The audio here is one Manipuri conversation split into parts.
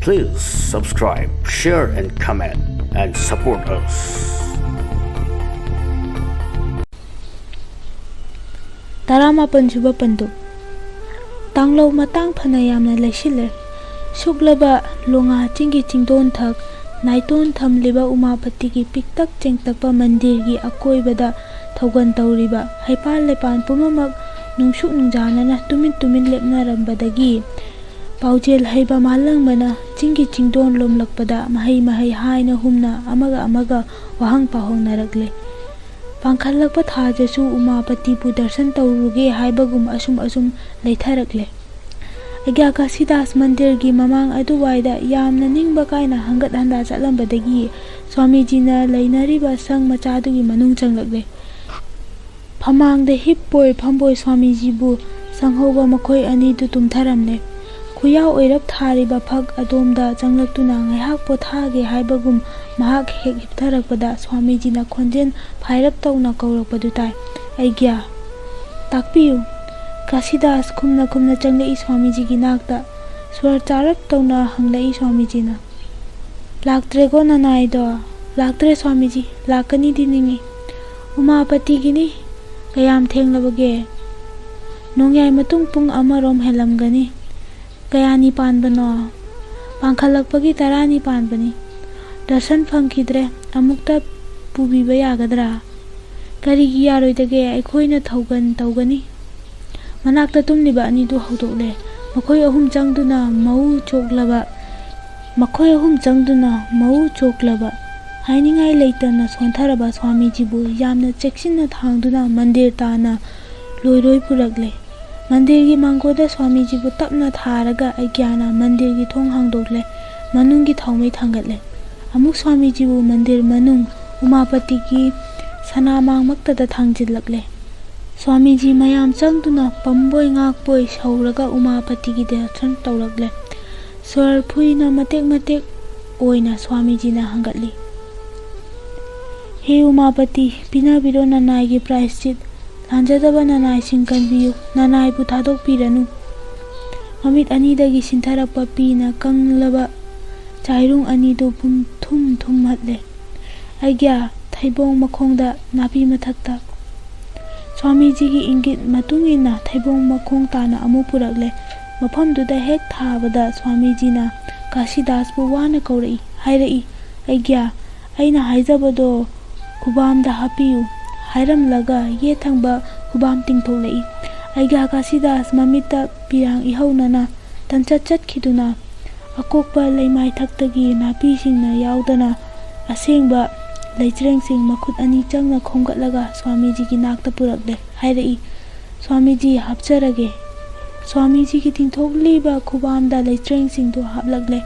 Please subscribe, share and comment and support us. Taramapansuba Pandu Tanglo matang phanayamna laisile suklaba longa chingi chingdon thak naiton thamliba umapati ki piktak chengtakpa mandir gi akoibada thogan tauriba haipal lepan pumamak nungsuk nungjanana tumin lepnarambadagi paujel haiba malang mana chingi chingdon lomlakpada mahai haina humna amaga wahang pahong narakle pangkhalakpa thajasu umapati pu darshan tauruge haibagum asum leitharakle agya Kasidas mandir gi mamang aduwaida yamna ningba kaina hangat handa chatlambadagi Swamiji na lainariba sang machadugi manung changlakle phamang de hippoi phamboy Swamiji bu sanghoba makhoi ani du tumtharamle khuyau oirap thariba phak adomda changlaktuna ngaihak pothage haibagum mahak hek hiptharakpada Swamiji na khonjen phairap tawna kaurakpadu tai aigya takpiu Kasidas kumna changlei Swamiji gi nakta swar charap tawna hanglei Swamiji na laktre go nanai do laktre Swamiji lakani diningi umapati gini kayam thenglabage nongyai matung pung amarom helamgani kayani panbano pangkhalakpagi tarani panbani darshan phangkidre amukta pubiba yagadra karigi yaroidage aikhoina thogan tawgani manakta tumliba ani du haudokle makhoi ahum changduna mau choklaba hainingai leitana sontharaba Swamiji bu yamna cheksinna thangduna mandir tana loiroi purakle mandir gi mangoda Swamiji bu tapna tharaga agyana mandir gi thong hangdokle manung gi thongmei thangatle amuk Swamiji bu mandir manung umapati gi sanamang maktada thangjilakle Swamiji mayam changduna pamboi ngakpoi sauraga umapati gi darshan tawrakle swar phuina matek oina Swamiji na hangatli he umapati pinabiro nanai gi praischit lanjadaba nanai singkanbiyu nanai bu thadok piranu amit ani dagi sintharappa pina kanglaba chairung ani do pum thum hatle aigya thaibong makhongda napi mathakta Swamiji gi ingit matungina thaibong makhong tana amu purakle mafamduda hek thabada Swamiji na Kasidas bu wana kaurai hairai aigya aina haijabado kubamda hapiyu hairamlaga ye thangba kubam tingtholei aigya Kasidas mamita pirang ihaunana tanchat khiduna akokpa leimai thaktagi napi singna yaudana asengba leichireng sing makhut ani changna khomgatlaga Swamiji gi nakta purakle hairai Swamiji hapcharage Swamiji gi tingthokliba khubamda leichireng sing do haplakle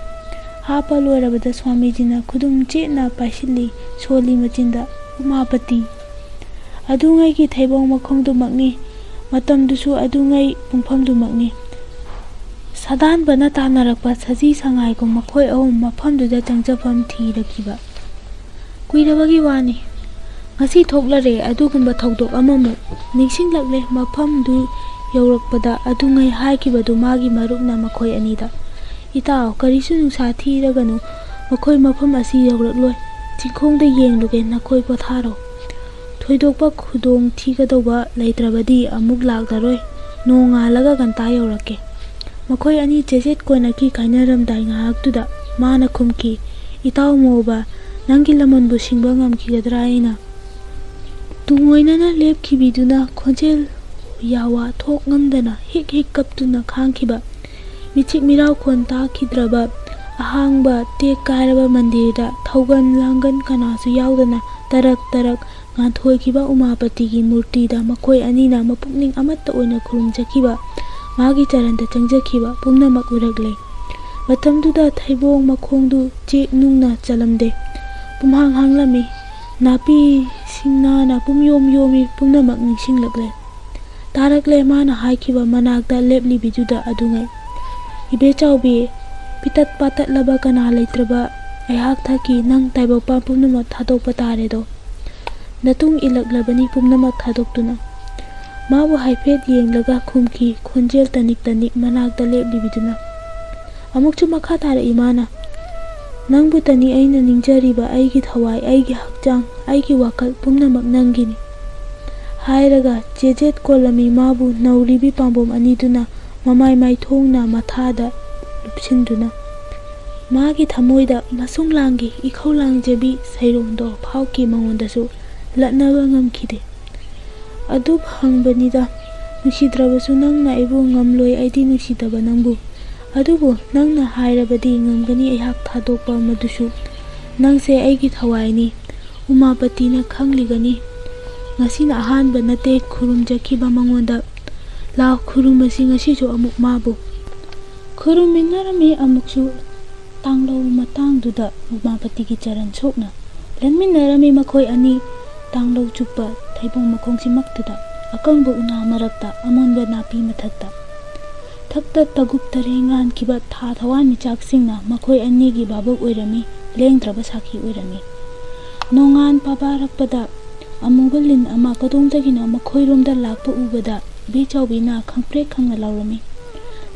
hapa loirabada Swamiji na khudum chena paisili soli machinda umapati adungai gi thaibong makhongdu makni matamdusu adungai pungphamdu makni sadan bana tanarakpa saji sangai ko makhoi ahum mafamduda changjafam thirakiba kuirabagi wani ngasi thoklare adugumba thodok amamu ningsinglakle mafamdu yaurakpada adungai haikibadu magi marupna makhoi anida itaw karisu nungsa thiraganu makhoi mafam asi yaurakloi chingkhongda yengluge nakhoi potharo thoidokpa khudong thigadoba leitrabadi amuk lakdaroi nongalaga ganta yaurake makhoi ani chejet koinaki kainaramdai ngahaktuda mana khumki itaw moba nangi lamon bu singba ngamkigadra aina tungoinana lepkhibiduna khonjel yawa thok ngamdana hik kaptuna khangkiba michik mirau khon takhidraba ahangba tek kairaba mandirda thogan langan kanasu yaudana tarak nganthoi umapati gi murti da makhoi anina mapukning amatta oina khurumjakhiba magi charanda changjakhiba pumnamak urakle matamduda thaibong makhongdu che nungna chalamde pumhang hanglami napi singna na pumyom yomi pumnamak ningsinglakle tarakle mana haikhiba manakta lepli bijuda adungai ibe chawbi pitat patat laba kana leitraba aihak thaki nang taibokpa pumnamak thadokpa tare do natung ilaklabani pumnamak thadoktuna mabu haifet yenglaga khumki khonjel tanik manakta leplibiduna अमुकचु मखा तारई माना नंगबु तनी अइना निंगजरिबा अइगी थवाई अइगी हक्चांग अइगी वाखल पुम्नमक नंगिनी हायरगा जेजेत कोलमी माबु नौरिबी पांबोम अनिदुना ममाई माइथोंगना मथादा लुपसिंदुना मागी थमोइदा मसुंग लांगी इखौ लांगजेबी सैरोंदो फाउकी मंगोंदसु लटनबा ngमखिदे अदुब हंगबनिदा नुसिद्रबसु नंगना इबु ngमलोय आइदि नुसिदबा नंगबु अदुबु नंगना हायरबदी ngमगनी अहाक थादोकपा मदुसु नंगसे आइगी थवाइनी उमापतिना खंगलिगनी ngasiना अहानबा नते खुरुमजखिबा मंगोंदा लाव खुरुमसी ngasiसु अमुक माबु खुरुमिन्नरमी अमुकसु तांगलो मतांगदुदा उमापतिगी चरण सोकना लनमिन्नरमी मखोय अनि तांगलो चुप्पा थैबोंग मखोंगसिमक्तदा अकंगबु उना मरक्ता अमोनबा नापी मथक्ता थक्ता तगुप तरेंगान किबा था थवान मिचाकसिंगना मखोय अनिगी बाबक ओइरमी लेंद्रबा साखी ओइरमी नोंगान पाबारकपदा अमुबा लिन अमा कदोंदगिना मखोयरोमदा लाकपा उबदा बेचाउबिना खंगप्रेक खंगना लाउरमी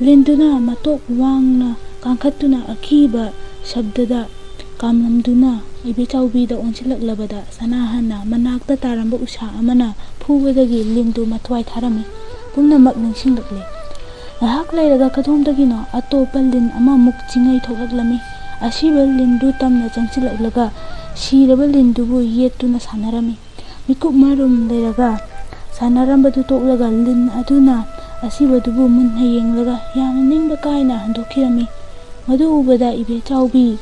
लिंदुना मतोक वांगना कांखत्तुना अखीबा शब्ददा कामलमदुना बेचाउबिदा ओंसिलकलबदा सनाहना मनाकता तारंबा उषा अमना फुबदगी लिंदु मथवाई थारमी पुम्नमक निंगसिंगलकले ngahak lairaga kadhomdagino atopa lin ama muk chingai thoklami asiba lindu tamna changsilaklaga siraba lindubu yettuna sanarami mikup marum lairaga sanarambadu toklaga lin aduna asibadubu munha yenglaga yamna ningba kaina handokhirami madu ubada ibe chaubi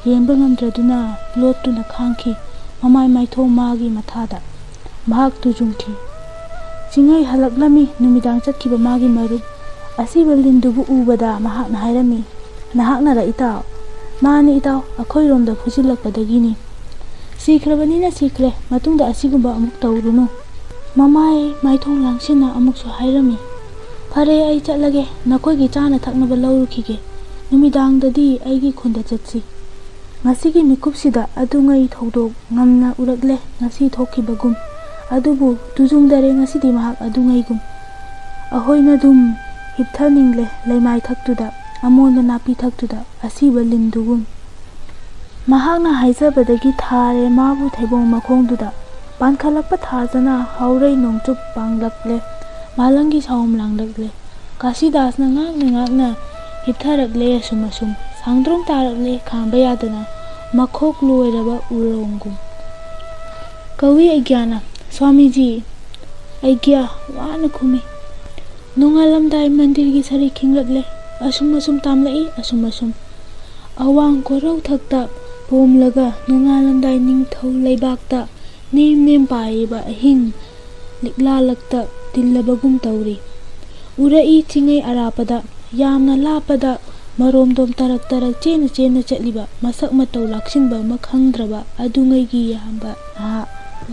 yengba ngamdraduna lottuna khangki mamai maitho magi mathada mahak tujungthi chingai halaklami numidang chatkiba magi marup asiba lindubu ubada mahakna hairami nahakna ra itaw mani itaw akhoiromda phujilakpadagini sikhrabanina sikre matungda asigumba amuk tawrunu mamai maithong langsina amuksu hairami phare ai chatlage nakoigi chana thaknaba lawrukhige numidangdadi aigi khunda chatsi ngasigi mikupsida adungai thodok ngamna urakle ngasi thokhibagum adubu tujungdare ngasidi mahak adungaigum ahoina dum हिप्थनिंगले लैमाई थक्तुदा अमोन नापी थक्तुदा असीबा लिंदुगुम महाकना हाइजबदगी थारे माबु थैबोंग मखोंदुदा पानखलकपा थाजना हाउरै नोंचुप पांगलकले मालंगी साउम लांगलकले काशीदासना ngakna हिप्थरकले असुमसुम सांगद्रोंग तारकले खांबा यादना मखोक लोयरबा उरोंगुम कवि अज्ञाना स्वामी जी अज्ञा वाना खुमी नोंगालमदाय मंदिर की सरी खिंगलकले assume assume तामलई assume assume अवांग कोरौ थक्ता पोमलगा नोंगालमदाय Ningthou लैबाकता name name पाइबा अहिंग लिकलालकता तिल्लबगुम तौरी उरई चिंगै अरापदा यामना लापदा मरोमदोम तरक तरक चेन चेन चटलिबा मसक मतौ लाक्सिनबा मखंगद्रबा अदुंगैगी यामबा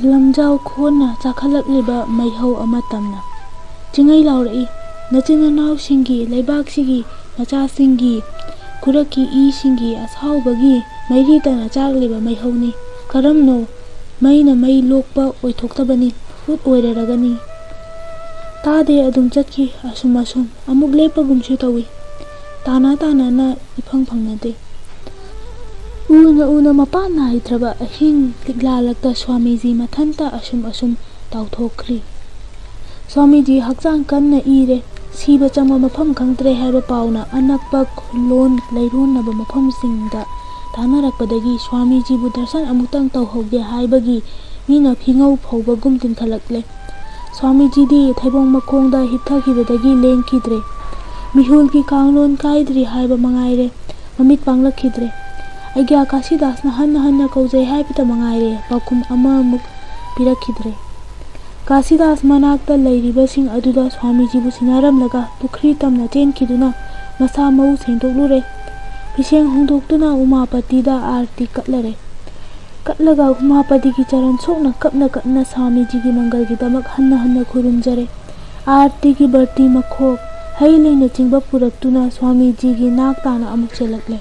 लमजाव खोना चाखलकलिबा मैहौ अमतमना चिंगै लाउरई नचिननाव सिंगी लैबाक सिगी मचा सिंगी खुरकी ई सिंगी असाउबगी मैरीतना चागलिबा मैहौनी करमनो मैना मै लोकपा ओइथोक्तबनी फुट ओइररगनी तादे अदुम चटकी असुम असुम अमुक लेपगुमसु तवी ताना ताना ना इफंग फंगनदे उना मपा नाइत्रबा अहिंग लिकलालकता स्वामीजी मथंता असुम असुम ताउथोखरी स्वामीजी हक्चांग कन्ना इरे सीबा चंगबा मफम खंगद्रे हाइबा पाउना अनक्पा खुलोन लैरोनबा मफमसिंगदा तानरकपदगी स्वामीजीबु दर्शन अमुक्तंग तौहोगे हाइबगी मीना फिंगौ फौबगुम तिनखलकले स्वामीजीदी थैबोंग मखोंगदा हिपथाखिबदगी लेंखिद्रे मिहुलगी कांगलोन काइद्री हाइबा मंगाइरे ममित पांगलखिद्रे अज्ञा काशीदासना हन्ना कौजै हाइबता मंगाइरे पाखुम अमामुक पिरखिद्रे काशीदास मनाक्ता लैरिबसिंग अदुदा स्वामीजीबु सिनारमलगा पुखरी तमना चेनखिदुना मसा मऊ सेंदोक्लुरे पिसेंग होंदोक्तुना उमापतिदा आरती कटलरे कटलगा उमापतिगी चरण सोकना कपना स्वामीजीगी मंगलगिदमक हन्ना खुरुमजरे आरतीगी बर्ती मखोक हई लेना चिंबा पुरक्तुना स्वामीजीगी नाक ताना अमुक चलकले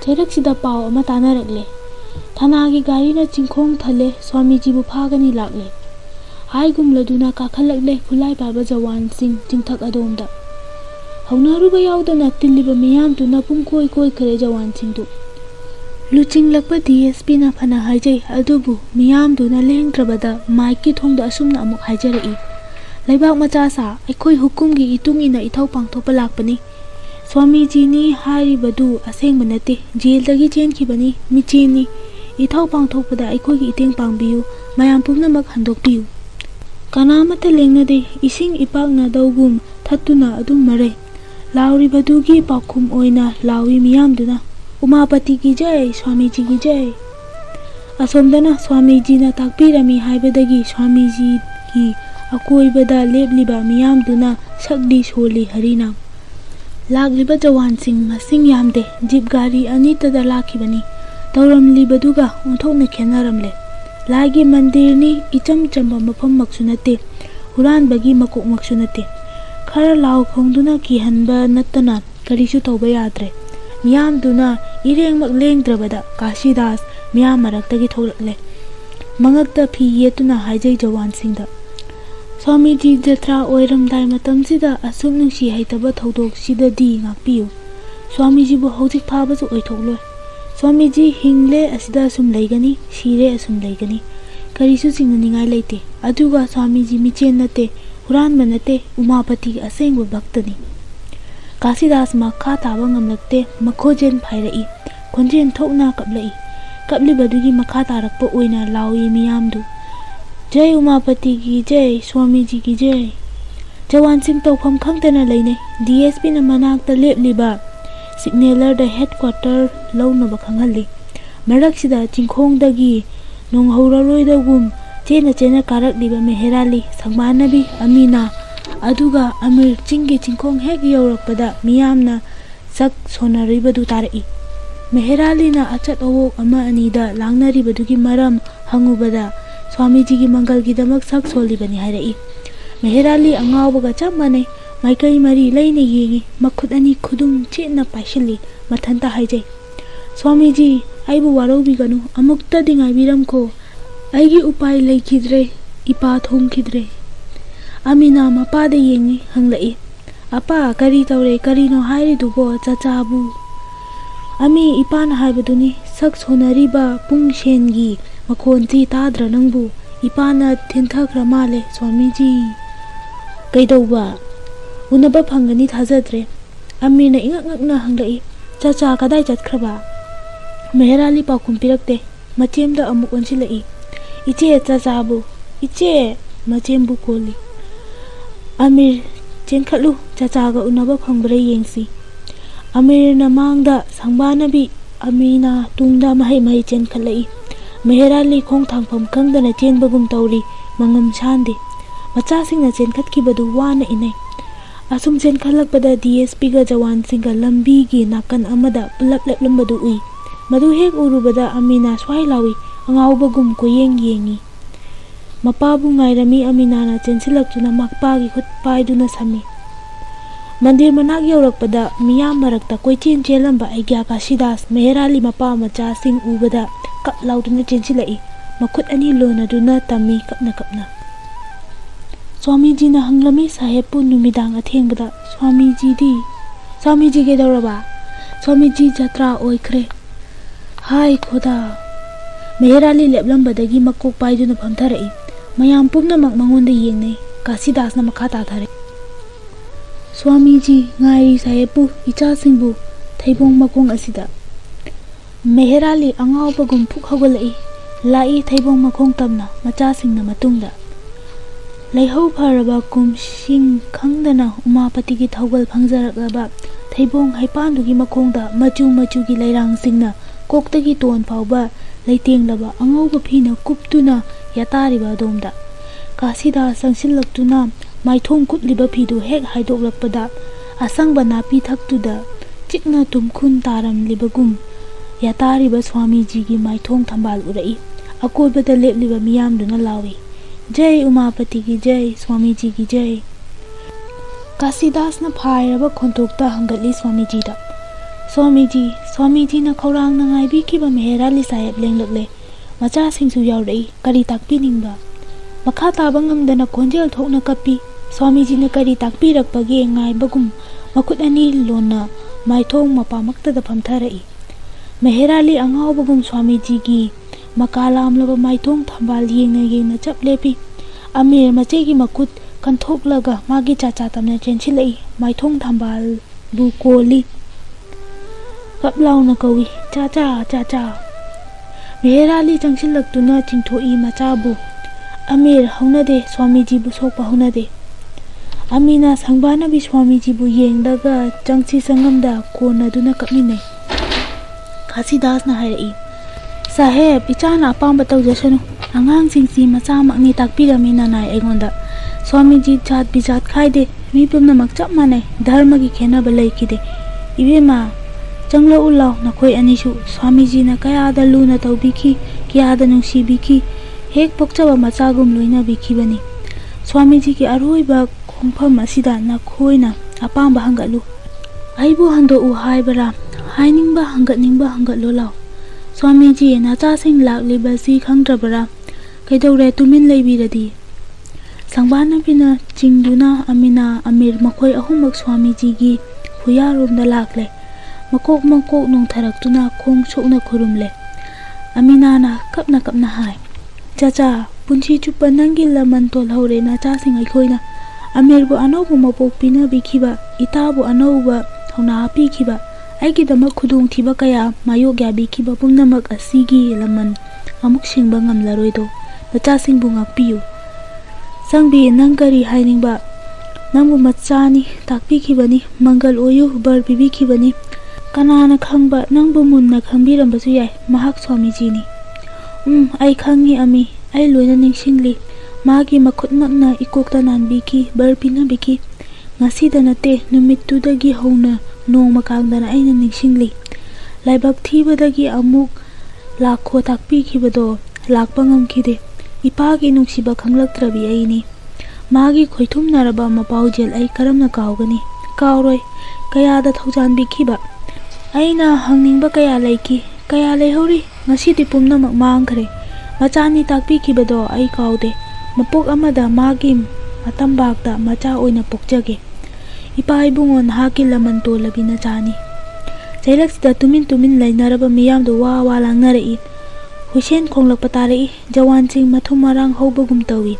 चेरक्सिदा पाव अमा तानारकले थानागी गारीना चिंखोंग थले स्वामीजीबु फागनी लाकले हाइगुमलदुना काखलकले खुलाई पाबा जवान सिंह चिंथक अदोमदा ꯍꯧꯅꯔꯨꯕ ꯌꯥꯎꯗꯅ ꯇꯤꯜꯂꯤꯕ ꯃꯤꯌꯥꯝꯗꯨꯅ ꯄꯨꯡꯀꯣꯏ ꯀꯣꯏꯈ꯭ꯔꯦ ꯖꯋꯥꯟꯁꯤꯡꯗꯨ꯫ ꯂꯨꯆꯤꯡꯂꯛꯄ DSPꯅ ꯐꯅ ꯍꯥꯏꯖꯩ ꯑꯗꯨꯕꯨ ꯃꯤꯌꯥꯝꯗꯨꯅ ꯂꯦꯡꯗ꯭ꯔꯕꯗ ꯃꯥꯏꯛꯀꯤ ꯊꯣꯡꯗ ꯑꯁꯨꯝꯅ ꯑꯃꯨꯛ ꯍꯥꯏꯖꯔꯛꯏ꯫ ꯂꯩꯕꯥꯛ ꯃꯆꯥꯁꯥ ꯑꯩꯈꯣꯏ ꯍꯨꯀꯨꯝꯒꯤ ꯏꯇꯨꯡ ꯏꯟꯅ ꯏꯊꯧ ꯄꯥꯡꯊꯣꯛꯄ ꯂꯥꯛꯄꯅꯤ꯫ ꯁ꯭ꯋꯥꯃꯤꯖꯤꯅꯤ ꯍꯥꯏꯔꯤꯕꯗꯨ ꯑꯁꯦꯡꯕ ꯅꯠꯇꯦ, ꯖꯦꯜꯗꯒꯤ ꯆꯦꯟꯈꯤꯕꯅꯤ, ꯃꯤꯆꯦꯟꯅꯤ꯫ ꯏꯊꯧ ꯄꯥꯡꯊꯣꯛꯄꯗ ꯑꯩꯈꯣꯏꯒꯤ ꯃꯇꯦꯡ ꯄꯥꯡꯕꯤꯌꯨ, ꯃꯌꯥꯝ ꯄꯨꯝꯅꯃꯛ ꯍꯟꯗꯣꯛꯄꯤꯌꯨ꯫ ꯀꯅꯥꯃꯠꯇ ꯂꯦꯡꯅꯗꯦ, ꯏꯁꯤꯡ ꯏꯄꯥꯛꯅꯗꯧꯒꯨꯝ ꯊꯠꯇꯨꯅ ꯑꯗꯨꯝ ꯃꯔꯩ꯫ ꯂꯥꯎꯔꯤꯕꯗꯨꯒꯤ ꯄꯥꯎꯈꯨꯝ ꯑꯣꯏꯅ ꯂꯥꯎꯏ ꯃꯤꯌꯥꯝꯗꯨꯅ, ꯎꯃꯥꯄꯇꯤꯒꯤ ꯖय, ꯁ꯭ꯋꯥꯃꯤꯖꯤꯒꯤ ꯖय꯫ ꯑꯁꯣꯝꯗꯅ ꯁ꯭ꯋꯥꯃꯤꯖꯤꯅ ꯇꯥꯛꯄꯤꯔꯝꯃꯤ ꯍꯥꯏꯕꯗꯒꯤ ꯁ꯭ꯋꯥꯃꯤꯖꯤꯒꯤ ꯑꯀꯣꯏꯕꯗ ꯂꯦꯞꯂꯤꯕ ꯃꯤꯌꯥꯝꯗꯨꯅ ꯁꯛꯂꯤ ꯁꯣꯜꯂꯤ ꯍꯔꯤꯅꯥꯝ꯫ ꯂꯥꯛꯂꯤꯕ ꯖꯋꯥꯟꯁꯤꯡ ꯃꯁꯤꯡ ꯌꯥꯝꯗꯦ, ꯖꯤꯞ ꯒꯥꯔꯤ ꯑꯅꯤꯇꯗ ꯂꯥꯛꯈꯤꯕꯅꯤ꯫ ꯇꯧꯔꯝꯂꯤꯕꯗꯨꯒ ꯑꯣꯟꯊꯣꯛꯅ ꯈꯦꯠꯅꯔꯝꯂꯦ꯫ ꯂꯥꯏꯒꯤ ꯃꯟꯗꯤꯔꯅꯤ, ꯏꯆꯝ ꯆꯝꯕ ꯃꯐꯝꯃꯛꯁꯨ ꯅꯠꯇꯦ, ꯍꯨꯔꯥꯟꯕꯒꯤ ꯃꯀꯣꯛꯃꯛꯁꯨ ꯅꯠꯇꯦ꯫ ꯈꯔ ꯂꯥꯎ ꯈꯣꯡꯗꯨꯅ ꯀꯤꯍꯟꯕ ꯅꯠꯇꯅ ꯀꯔꯤꯁꯨ ꯇꯧꯕ ꯌꯥꯗ꯭ꯔꯦ꯫ ꯃꯤꯌꯥꯝꯗꯨꯅ ꯏꯔꯦꯡꯃꯛ ꯂꯦꯡꯗ꯭ꯔꯕꯗ ꯀꯥꯁꯤꯗꯥꯁ ꯃꯤꯌꯥꯝ ꯃꯔꯛꯇꯒꯤ ꯊꯣꯛꯂꯛꯂꯦ꯫ ꯃꯉꯛꯇ ꯐꯤ ꯌꯦꯠꯇꯨꯅ ꯍꯥꯏꯖꯩ ꯖꯋꯥꯟꯁꯤꯡꯗ, ꯁ꯭ꯋꯥꯃꯤꯖꯤ ꯖꯇ꯭ꯔꯥ ꯑꯣꯏꯔꯝꯗꯥꯏ ꯃꯇꯝꯁꯤꯗ ꯑꯁꯨꯛ ꯅꯨꯡꯁꯤ ꯍꯩꯇꯕ ꯊꯧꯗꯣꯛꯁꯤꯗꯗꯤ ꯉꯥꯛꯄꯤꯌꯨ꯫ ꯁ꯭ꯋꯥꯃꯤꯖꯤꯕꯨ ꯍꯧꯖꯤꯛ ꯐꯥꯕꯁꯨ ꯑꯣꯏꯊꯣꯛꯂꯣꯏ꯫ ꯁ꯭ꯋꯥꯃꯤꯖꯤ ꯍꯤꯡꯂꯦ ꯑꯁꯤꯗ ꯑꯁꯨꯝ ꯂꯩꯒꯅꯤ, ꯁꯤꯔꯦ ꯑꯁꯨꯝ ꯂꯩꯒꯅꯤ, ꯀꯔꯤꯁꯨ ꯆꯤꯡꯅꯅꯤꯡꯉꯥꯏ ꯂꯩꯇꯦ꯫ ꯑꯗꯨꯒ ꯁ꯭ꯋꯥꯃꯤꯖꯤ ꯃꯤꯆꯦꯟ ꯅꯠꯇꯦ, ꯍꯨꯔꯥꯟꯕ ꯅꯠꯇꯦ, ꯎꯃꯥꯄꯇꯤꯒꯤ ꯑꯁꯦꯡꯕ ꯚꯛꯇꯅꯤ꯫ ꯀꯥꯁꯤꯗꯥꯁ ꯃꯈꯥ ꯇꯥꯕ ꯉꯝꯂꯛꯇꯦ, ꯃꯈꯣꯟꯖꯦꯜ ꯐꯥꯏꯔꯛꯏ, ꯈꯣꯟꯖꯦꯜ ꯊꯣꯛꯅ ꯀꯞꯂꯛꯏ꯫ ꯀꯞꯂꯤꯕꯗꯨꯒꯤ ꯃꯈꯥ ꯇꯥꯔꯛꯄ ꯑꯣꯏꯅ ꯂꯥꯎꯏ ꯃꯤꯌꯥꯝꯗꯨ, ꯖय ꯎꯃꯥꯄꯇꯤꯒꯤ ꯖय, ꯁ꯭ꯋꯥꯃꯤꯖꯤꯒꯤ ꯖय꯫ ꯖꯋꯥꯟꯁꯤꯡ ꯇꯧꯐꯝ ꯈꯪꯗꯅ ꯂꯩꯅꯩ꯫ DSPꯅ ꯃꯅꯥꯛꯇ ꯂꯦꯞꯂꯤꯕ ꯁꯤꯒꯅꯦꯂꯔꯗ ꯍꯦꯗꯀ꯭ꯋꯥꯔꯇꯔ ꯂꯧꯅꯕ ꯈꯪꯍꯜꯂꯤ꯫ ꯃꯔꯛꯁꯤꯗ ꯆꯤꯡꯈꯣꯡꯗꯒꯤ ꯅꯣꯡꯍꯧꯔꯔꯣꯏꯗꯒꯨꯝ ꯆꯦꯟꯅ ꯆꯦꯟꯅ ꯀꯥꯔꯛꯂꯤꯕ ꯃꯦꯍꯦꯔꯥꯂꯤ, ꯁꯪꯕꯥꯅꯕꯤ, ꯑꯃꯤꯅꯥ ꯑꯗꯨꯒ ꯑꯃꯤꯔ ꯆꯤꯡꯒꯤ ꯆꯤꯡꯈꯣꯡ ꯍꯦꯛ ꯌꯧꯔꯛꯄꯗ ꯃꯤꯌꯥꯝꯅ ꯆꯛ ꯁꯣꯟꯅꯔꯤꯕꯗꯨ ꯇꯥꯔꯛꯏ꯫ ꯃꯦꯍꯦꯔꯥꯂꯤꯅ ꯑꯆꯠ ꯑꯋꯣꯛ ꯑꯃ ꯑꯅꯤꯗ ꯂꯥꯡꯅꯔꯤꯕꯗꯨꯒꯤ ꯃꯔꯝ ꯍꯪꯉꯨꯕꯗ ꯁ꯭ꯋꯥꯃꯤꯖꯤꯒꯤ ꯃꯪꯒꯜꯒꯤꯗꯃꯛ ꯁꯛ ꯁꯣꯜꯂꯤꯕꯅꯤ ꯍꯥꯏꯔꯛꯏ꯫ ꯃꯦꯍꯦꯔꯥꯂꯤ ꯑꯉꯥꯎꯕꯒ ꯆꯞ ꯃꯥꯟꯅꯩ, ꯃꯥꯏꯀꯩ ꯃꯔꯤ ꯂꯩꯅ ꯌꯦꯡꯏ, ꯃꯈꯨꯠ ꯑꯅꯤ ꯈꯨꯗꯨꯝ ꯆꯦꯠꯅ ꯄꯥꯏꯁꯤꯜꯂꯤ, ꯃꯊꯟꯇ ꯍꯥꯏꯖꯩ, ꯁ꯭ꯋꯥꯃꯤꯖꯤ ꯑꯩꯕꯨ ꯋꯥꯔꯧꯕꯤꯒꯅꯨ, ꯑꯃꯨꯛꯇꯗꯤ ꯉꯥꯏꯕꯤꯔꯝꯈꯣ, ꯑꯩꯒꯤ ꯎꯄꯥꯏ ꯂꯩꯈꯤꯗ꯭ꯔꯦ, ꯏꯄꯥ ꯊꯣꯡꯈꯤꯗ꯭ꯔꯦ꯫ ꯑꯃꯤꯅꯥ ꯃꯄꯥꯗ ꯌꯦꯡꯏ, ꯍꯪꯂꯛꯏ, ꯑꯄꯥ ꯀꯔꯤ ꯇꯧꯔꯦ, ꯀꯔꯤꯅꯣ ꯍꯥꯏꯔꯤꯗꯨꯕꯣ ꯆꯆꯥꯕꯨ? ꯑꯃꯤ, ꯏꯄꯥꯅ ꯍꯥꯏꯕꯗꯨꯅꯤ, ꯁꯛ ꯁꯣꯟꯅꯔꯤꯕ ꯄꯨꯡꯁꯦꯟꯒꯤ ꯃꯈꯣꯟꯁꯤ ꯇꯥꯗ꯭ꯔ ꯅꯪꯕꯨ? ꯏꯄꯥꯅ ꯊꯤꯟꯊꯈ꯭ꯔ ꯃꯥꯜꯂꯦ ꯁ꯭ꯋꯥꯃꯤꯖꯤ꯫ ꯀꯩꯗꯧꯕ? ꯎꯅꯕ ꯐꯪꯒꯅꯤ ꯊꯥꯖꯗ꯭ꯔꯦ꯫ ꯑꯃꯤꯔꯅ ꯏꯉꯛ ꯉꯛꯅ ꯍꯪꯂꯛꯏ, ꯆꯆꯥ ꯀꯗꯥꯏ ꯆꯠꯈ꯭ꯔꯕ? ꯃꯦꯍꯦꯔꯥꯂꯤ ꯄꯥꯎꯈꯨꯝ ꯄꯤꯔꯛꯇꯦ꯫ ꯃꯆꯦꯝꯗ ꯑꯃꯨꯛ ꯑꯣꯟꯁꯤꯜꯂꯛꯏ, ꯏꯆꯦ ꯆꯆꯥꯕꯨ, ꯏꯆꯦ, ꯃꯆꯦꯝꯕꯨ ꯀꯣꯜꯂꯤ꯫ ꯑꯃꯤꯔ ꯆꯦꯟꯈꯠꯂꯨ, ꯆꯆꯥꯒ ꯎꯅꯕ ꯐꯪꯕ꯭ꯔꯥ ꯌꯦꯡꯁꯤ꯫ ꯑꯃꯤꯔꯅ ꯃꯥꯡꯗ, ꯁꯪꯕꯥꯅꯕꯤ, ꯑꯃꯤꯅꯥ ꯇꯨꯡꯗ ꯃꯍꯩ ꯃꯍꯩ ꯆꯦꯟꯈꯠꯂꯛꯏ꯫ ꯃꯦꯍꯦꯔꯥꯂꯤ ꯈꯣꯡ ꯊꯥꯡꯐꯝ ꯈꯪꯗꯅ ꯆꯦꯟꯕꯒꯨꯝ ꯇꯧꯔꯤ, ꯃꯉꯝ ꯁꯥꯟꯗꯦ꯫ ꯃꯆꯥꯁꯤꯡꯅ ꯆꯦꯟꯈꯠꯈꯤꯕꯗꯨ ꯋꯥꯅ ꯏꯟꯅꯩ꯫ ꯑꯁꯨꯝ ꯆꯦꯟꯈꯠꯂꯛꯄꯗ DSPꯒ ꯖꯋꯥꯟꯁꯤꯡꯒ ꯂꯝꯕꯤꯒꯤ ꯅꯥꯀꯟ ꯑꯃꯗ ꯄꯨꯜꯂꯞ ꯂꯦꯞꯂꯝꯕꯗꯨ ꯎꯏ꯫ ꯃꯗꯨ ꯍꯦꯛ ꯎꯔꯨꯕꯗ ꯑꯃꯤꯅꯥ ꯁ꯭ꯋꯥꯏ ꯂꯥꯎꯏ, ꯑꯉꯥꯎꯕꯒꯨꯝ ꯀꯣꯏꯌꯦꯡ ꯌꯦꯡꯏ꯫ ꯃꯄꯥꯕꯨ ꯉꯥꯏꯔꯝꯃꯤ ꯑꯃꯤꯅꯥꯅ ꯆꯦꯟꯁꯤꯜꯂꯛꯇꯨꯅ ꯃꯄꯥꯒꯤ ꯈꯨꯠ ꯄꯥꯏꯗꯨꯅ ꯁꯝꯃꯤ꯫ ꯃꯟꯗꯤꯔ ꯃꯅꯥꯛ ꯌꯧꯔꯛꯄꯗ ꯃꯤꯌꯥꯝ ꯃꯔꯛꯇ ꯀꯣꯏꯆꯦꯟ ꯆꯦꯜꯂꯝꯕ ꯑꯩꯒ꯭ꯌꯥ ꯀꯥꯁꯤꯗꯥꯁ ꯃꯦꯍꯦꯔꯥꯂꯤ ꯃꯄꯥ ꯃꯆꯥꯁꯤꯡ ꯎꯕꯗ ꯀꯞ ꯂꯥꯎꯗꯨꯅ ꯆꯦꯟꯁꯤꯜꯂꯛꯏ, ꯃꯈꯨꯠ ꯑꯅꯤ ꯂꯣꯟꯅꯗꯨꯅ ꯇꯝꯃꯤ ꯀꯞꯅ ꯀꯞꯅ꯫ ꯁ꯭ꯋꯥꯃꯤꯖꯤꯅ ꯍꯪꯂꯝꯃꯤ ꯁꯥꯍꯦꯕꯄꯨ ꯅꯨꯃꯤꯗꯥꯡ ꯑꯊꯦꯡꯕꯗ, ꯁ꯭ꯋꯥꯃꯤꯖꯤ ꯀꯩꯗꯧꯔꯕ? ꯁ꯭ꯋꯥꯃꯤꯖꯤ ꯖꯇ꯭ꯔꯥ ꯑꯣꯏꯈ꯭ꯔꯦ꯫ ꯍꯥꯏ ꯈꯣꯗꯥ! ꯃꯦꯍꯦꯔꯥꯂꯤ ꯂꯦꯞꯂꯝꯕꯗꯒꯤ ꯃꯀꯣꯛ ꯄꯥꯏꯗꯨꯅ ꯐꯝꯊꯔꯛꯏ꯫ ꯃꯌꯥꯝ ꯄꯨꯝꯅꯃꯛ ꯃꯉꯣꯟꯗ ꯌꯦꯡꯅꯩ꯫ ꯀꯥꯁꯤꯗꯥꯁꯅ ꯃꯈꯥ ꯇꯥꯊꯔꯛꯏ, ꯁ꯭ꯋꯥꯃꯤꯖꯤ ꯉꯥꯏꯔꯤ ꯁꯥꯍꯦꯕꯄꯨ, ꯏꯆꯥꯁꯤꯡꯕꯨ, ꯊꯩꯕꯣꯡ ꯃꯈꯣꯡ ꯑꯁꯤꯗ꯫ ꯃꯦꯍꯦꯔꯥꯂꯤ ꯑꯉꯥꯎꯕꯒꯨꯝ ꯐꯨꯛ ꯍꯧꯒꯠꯂꯛꯏ, ꯂꯥꯛꯏ ꯊꯩꯕꯣꯡ ꯃꯈꯣꯡ ꯇꯝꯅ, ꯃꯆꯥꯁꯤꯡꯅ ꯃꯇꯨꯡꯗ꯫ ꯂꯩꯍꯧ ꯐꯔꯕ ꯀꯨꯝꯁꯤꯡ ꯈꯪꯗꯅ ꯎꯃꯥꯄꯇꯤꯒꯤ ꯊꯧꯒꯜ ꯐꯪꯖꯔꯛꯂꯕ ꯊꯩꯕꯣꯡ ꯍꯩꯄꯥꯟꯗꯨꯒꯤ ꯃꯈꯣꯡꯗ ꯃꯆꯨ ꯃꯆꯨꯒꯤ ꯂꯩꯔꯥꯡꯁꯤꯡꯅ ꯀꯣꯛꯇꯒꯤ ꯇꯣꯟ ꯐꯥꯎꯕ ꯂꯩꯇꯦꯡꯂꯕ ꯑꯉꯧꯕ ꯐꯤꯅ ꯀꯨꯞꯇꯨꯅ ꯌꯥꯇꯥꯔꯤꯕ ꯑꯗꯣꯝꯗ꯫ ꯀꯥꯁꯤꯗꯥꯁ ꯆꯪꯁꯤꯜꯂꯛꯇꯨꯅ ꯃꯥꯏꯊꯣꯡ ꯀꯨꯞꯂꯤꯕ ꯐꯤꯗꯨ ꯍꯦꯛ ꯍꯥꯏꯗꯣꯛꯂꯛꯄꯗ ꯑꯁꯪꯕ ꯅꯥꯄꯤ ꯊꯛꯇꯨꯗ ꯆꯤꯛꯅ ꯇꯨꯝꯈꯨꯟ ꯇꯥꯔꯝꯂꯤꯕꯒꯨꯝ ꯌꯥꯇꯥꯔꯤꯕ ꯁ꯭ꯋꯥꯃꯤꯖꯤꯒꯤ ꯃꯥꯏꯊꯣꯡ ꯊꯝꯕꯥꯜ ꯎꯔꯛꯏ꯫ ꯑꯀꯣꯏꯕꯗ ꯂꯦꯞꯂꯤꯕ ꯃꯤꯌꯥꯝꯗꯨꯅ ꯂꯥꯎꯏ, ꯖय ꯎꯃꯥꯄꯇꯤꯒꯤ ꯖय, ꯁ꯭ꯋꯥꯃꯤꯖꯤꯒꯤ ꯖय꯫ ꯀꯥꯁꯤꯗꯥꯁꯅ ꯐꯥꯏꯔꯕ ꯈꯣꯟꯊꯣꯛꯇ ꯍꯪꯒꯠꯂꯤ ꯁ꯭ꯋꯥꯃꯤꯖꯤꯗ, ꯁ꯭ꯋꯥꯃꯤꯖꯤꯅ ꯈꯧꯔꯥꯡꯅ ꯉꯥꯏꯕꯤꯈꯤꯕ ꯃꯦꯍꯦꯔꯥꯂꯤ ꯁꯥꯍꯦꯕ ꯂꯦꯡꯂꯛꯂꯦ꯫ ꯃꯆꯥꯁꯤꯡꯁꯨ ꯌꯥꯎꯔꯛꯏ, ꯀꯔꯤ ꯇꯥꯛꯄꯤꯅꯤꯡꯕ? ꯃꯈꯥ ꯇꯥꯕ ꯉꯝꯗꯅ ꯈꯣꯟꯖꯦꯜ ꯊꯣꯛꯅ ꯀꯞꯄꯤ꯫ ꯁ꯭ꯋꯥꯃꯤꯖꯤꯅ ꯀꯔꯤ ꯇꯥꯛꯄꯤꯔꯛꯄꯒꯦ ꯉꯥꯏꯕꯒꯨꯝ makut ani lona maithong mapamaktada phamtharei. Meherali angaubagum Swamiji gi makalamlaba maithong thambal yengna chap lepi. Amir machegi makut kanthoklaga magi chacha tamna chenchilei maithong thambal bu koli. Kaplauna kawi chacha chacha. Meherali changsilaktuna chingthoi machabu. Amir haunade Swamiji bu sokpa haunade. Amina sangbana bi Swamiji bu yengdaga changchi sangamda kona duna kapminai. Kasidas na hairei. Saheb ichana apamba tawjasanu. Angang singsi macha makni takpiramina nai aigonda. Swamiji chat bijat khaide mi pumnamak chap manai dharma gi khenaba leikide. Ibema changlo ullaw nakhoi anisu Swamiji na kayada luna tawbiki kiyada nungsibiki hek pokchaba machagum loina bikibani. Swamiji ki aroiba khongpham asida nakhoina apamba hangatlu. Aibu hando u haibara hainingba hangatlo law. Swamiji nacha sing laklibasi khangdrabara kaidore tumin leibiradi. Sangbana bina chingduna Amina Amir makhoi ahumak Swamiji gi huyaromda lakle. Makok nung tharaktuna khong chokna khurumle. Amina na kapna hai. Chacha punchi chupa nangi laman tol haure nacha sing aikhoina. Amir bu anaubu mapok pina bikhiba itabu anauba hauna hapi khiba. Aigidamak khudung thiba kaya mayok ya bikhiba pumnamak asigi laman amuk singba ngamlaroido. Nacha singbu ngakpiyu. Sangbi nang kari hainingba. Nangbu machani takpikhibani mangal oyu bar bibikhibani. Kanana khangba nangbu munna khangbirambasu yai mahak Swamiji ni. Ai khangi ami ai loina ningsingli magi makhutmakna ikokta nanbiki bar pinabiki ngasida nate numittudagi hauna nong makangdana aina ningsingli laibak thibadagi amuk lakho takpikhibado lakpa ngamkhide ipagi nungsiba khanglaktrabi aini magi khoithumnaraba mapaujel ai karamna kaugani kauroi kayada thaujanbikhiba aina hangningba kaya laiki kaya leihori ngasidi pumnamak mangkhre machani takpikhibado ai kaude mapok amada magi matambakda macha oina pokjage ipa ibungon hakilaman tolabina chani chailaksida tumin lainaraba miyamdo wa langnarei Hussein khonglak patarei jawan sing mathum marang hobagum tawi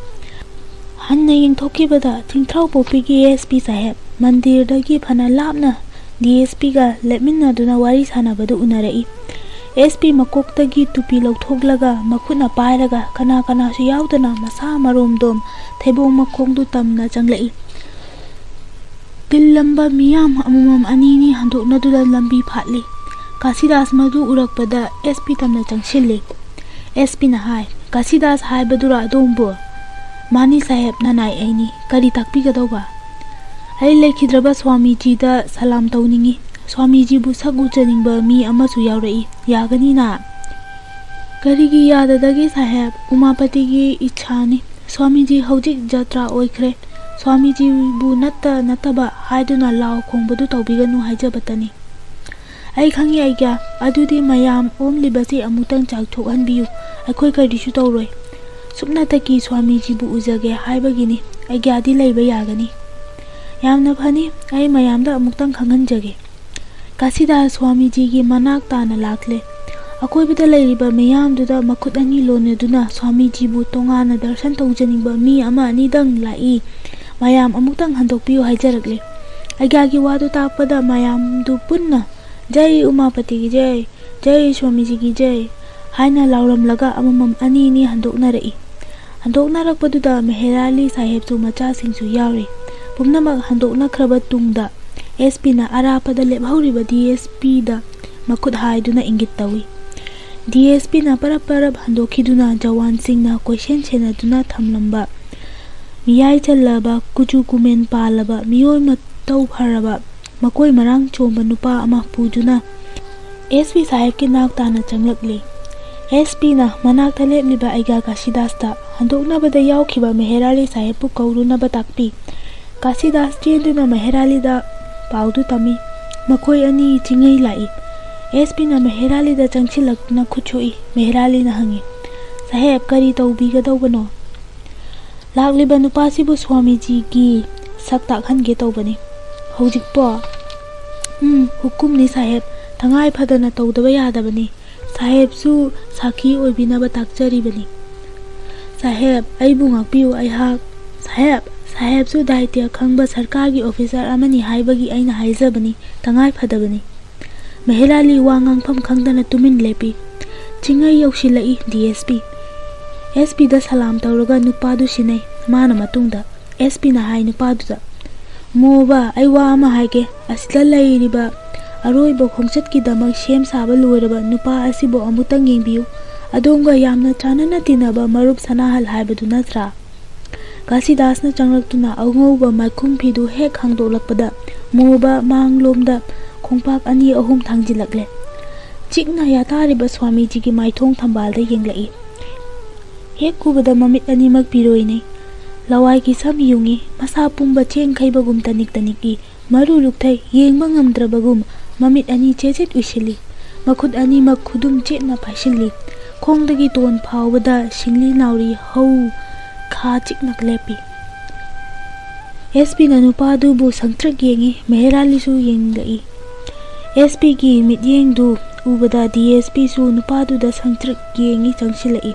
hanna yengthokibada thingthrau popigi ASP saheb mandir dagi phana lapna DSP ga lepminna duna wari sanabadu unarei SP makoktagi tupi lauthoklaga makhuna pairaga kana su yaudana masa maromdom thebong makhongdu tamna changlei Tillamba miyam amumam anini handokna duda lambi phatli Kasidas madu urakpada SP tamna changshille SP na hai Kasidas hai badura dombo Mani saheb nanai aini kari takpigadawba ai lekhidraba Swamiji da salam tawningi Swamiji bu sagu chaningba mi amasu yaurei yagani na karigi yadadagi saheb Umapati gi ichhani Swamiji hojik jatra oikhre Swamiji bu nataba haiduna law khongbadu tawbiganu haijabatani ai khangi aigya adudi mayam omlibasi amutang chakthokhanbiyu akhoi karisu tawroi supnataki Swamiji bu ujage haibagini aigya di leiba yagani yamna phani ai mayamda amuktang khanganjage Kasidas Swamiji gi manak tana lakle akoibida leiriba mayamduda makhut ani loneduna Swamiji bu tongana darshan tawjaningba mi ama ani dang lai mayam amuktang handokpiyu haijarakle aigagi wadu takpada mayam du punna jai Umapati gi jai Swamiji gi jai haina lauramlaga amamam ani ni handoknarakpaduda Meherali saheb su macha singsu yaure pumnamak handoknakraba tungda SP na arapada lephauriba DSP da makhut haiduna ingit tawi DSP na parap handokhiduna jawan singna question chenaduna thamlamba miyai challaba kuchu kumen palaba miyoi matau pharaba makoi marang chomba nupa ama pujuna SP saheb ki nak tana changlakle SP na manak thalepniba aiga Kasidas ta handoknabada yaukhiba Meherali saheb pu kaurunaba takpi Kasidas chenduna Meherali da paudu tami makoi ani chingei lai SP na Meherali da changchilakna khuchoi Meherali na hangi saheb kari tawbigadawbano lakliba nupasibu Swamiji gi saktak hange tawbani Hojikpo? Hukumni saheb, thangai phadana tawdaba yadabani. Saheb su sakhi oibinaba takjaribani. Saheb, aibu ngakpiu aihak. Saheb su daitya khangba sarkargi officer amani haibagi aina haijabani, thangai phadabani. Meherali wa ngangpham khangdana tumin lepi. Chingai yausilai DSP. SP da salam tawraga nupadu sinai, mana matungda. SP na hai nupadu da. Moba ai wa ama haige, asila lairiba aroiba khongchatki damak shem saba loiraba nupa asibo amutang yengbiu. Adonga yamna chanana tinaba marup sanahal haibadu natra. Kasidas na changlaktuna angauba maikhum phidu hek hangdolakpada moba manglomda khongpak ani ahum thangjilakle. Chikna yatariba Swamiji gi maithong thambalda yenglai. Hek kubada mamit animak piroine. Lawai ki sam yungi masa pumba cheng khaibagum tanik maru lukthai yengba ngamdrabagum mamit ani chechet ushili. Makhud ani mak khudum chetna phaishili. Khongdagi ton phawbada singli nauri hau kha chiknak lepi. SP na nupadu bu sangtrak yengi Meherali su yenglai. SP gi mityeng du ubada DSP su nupadu da sangtrak yengi changsilai.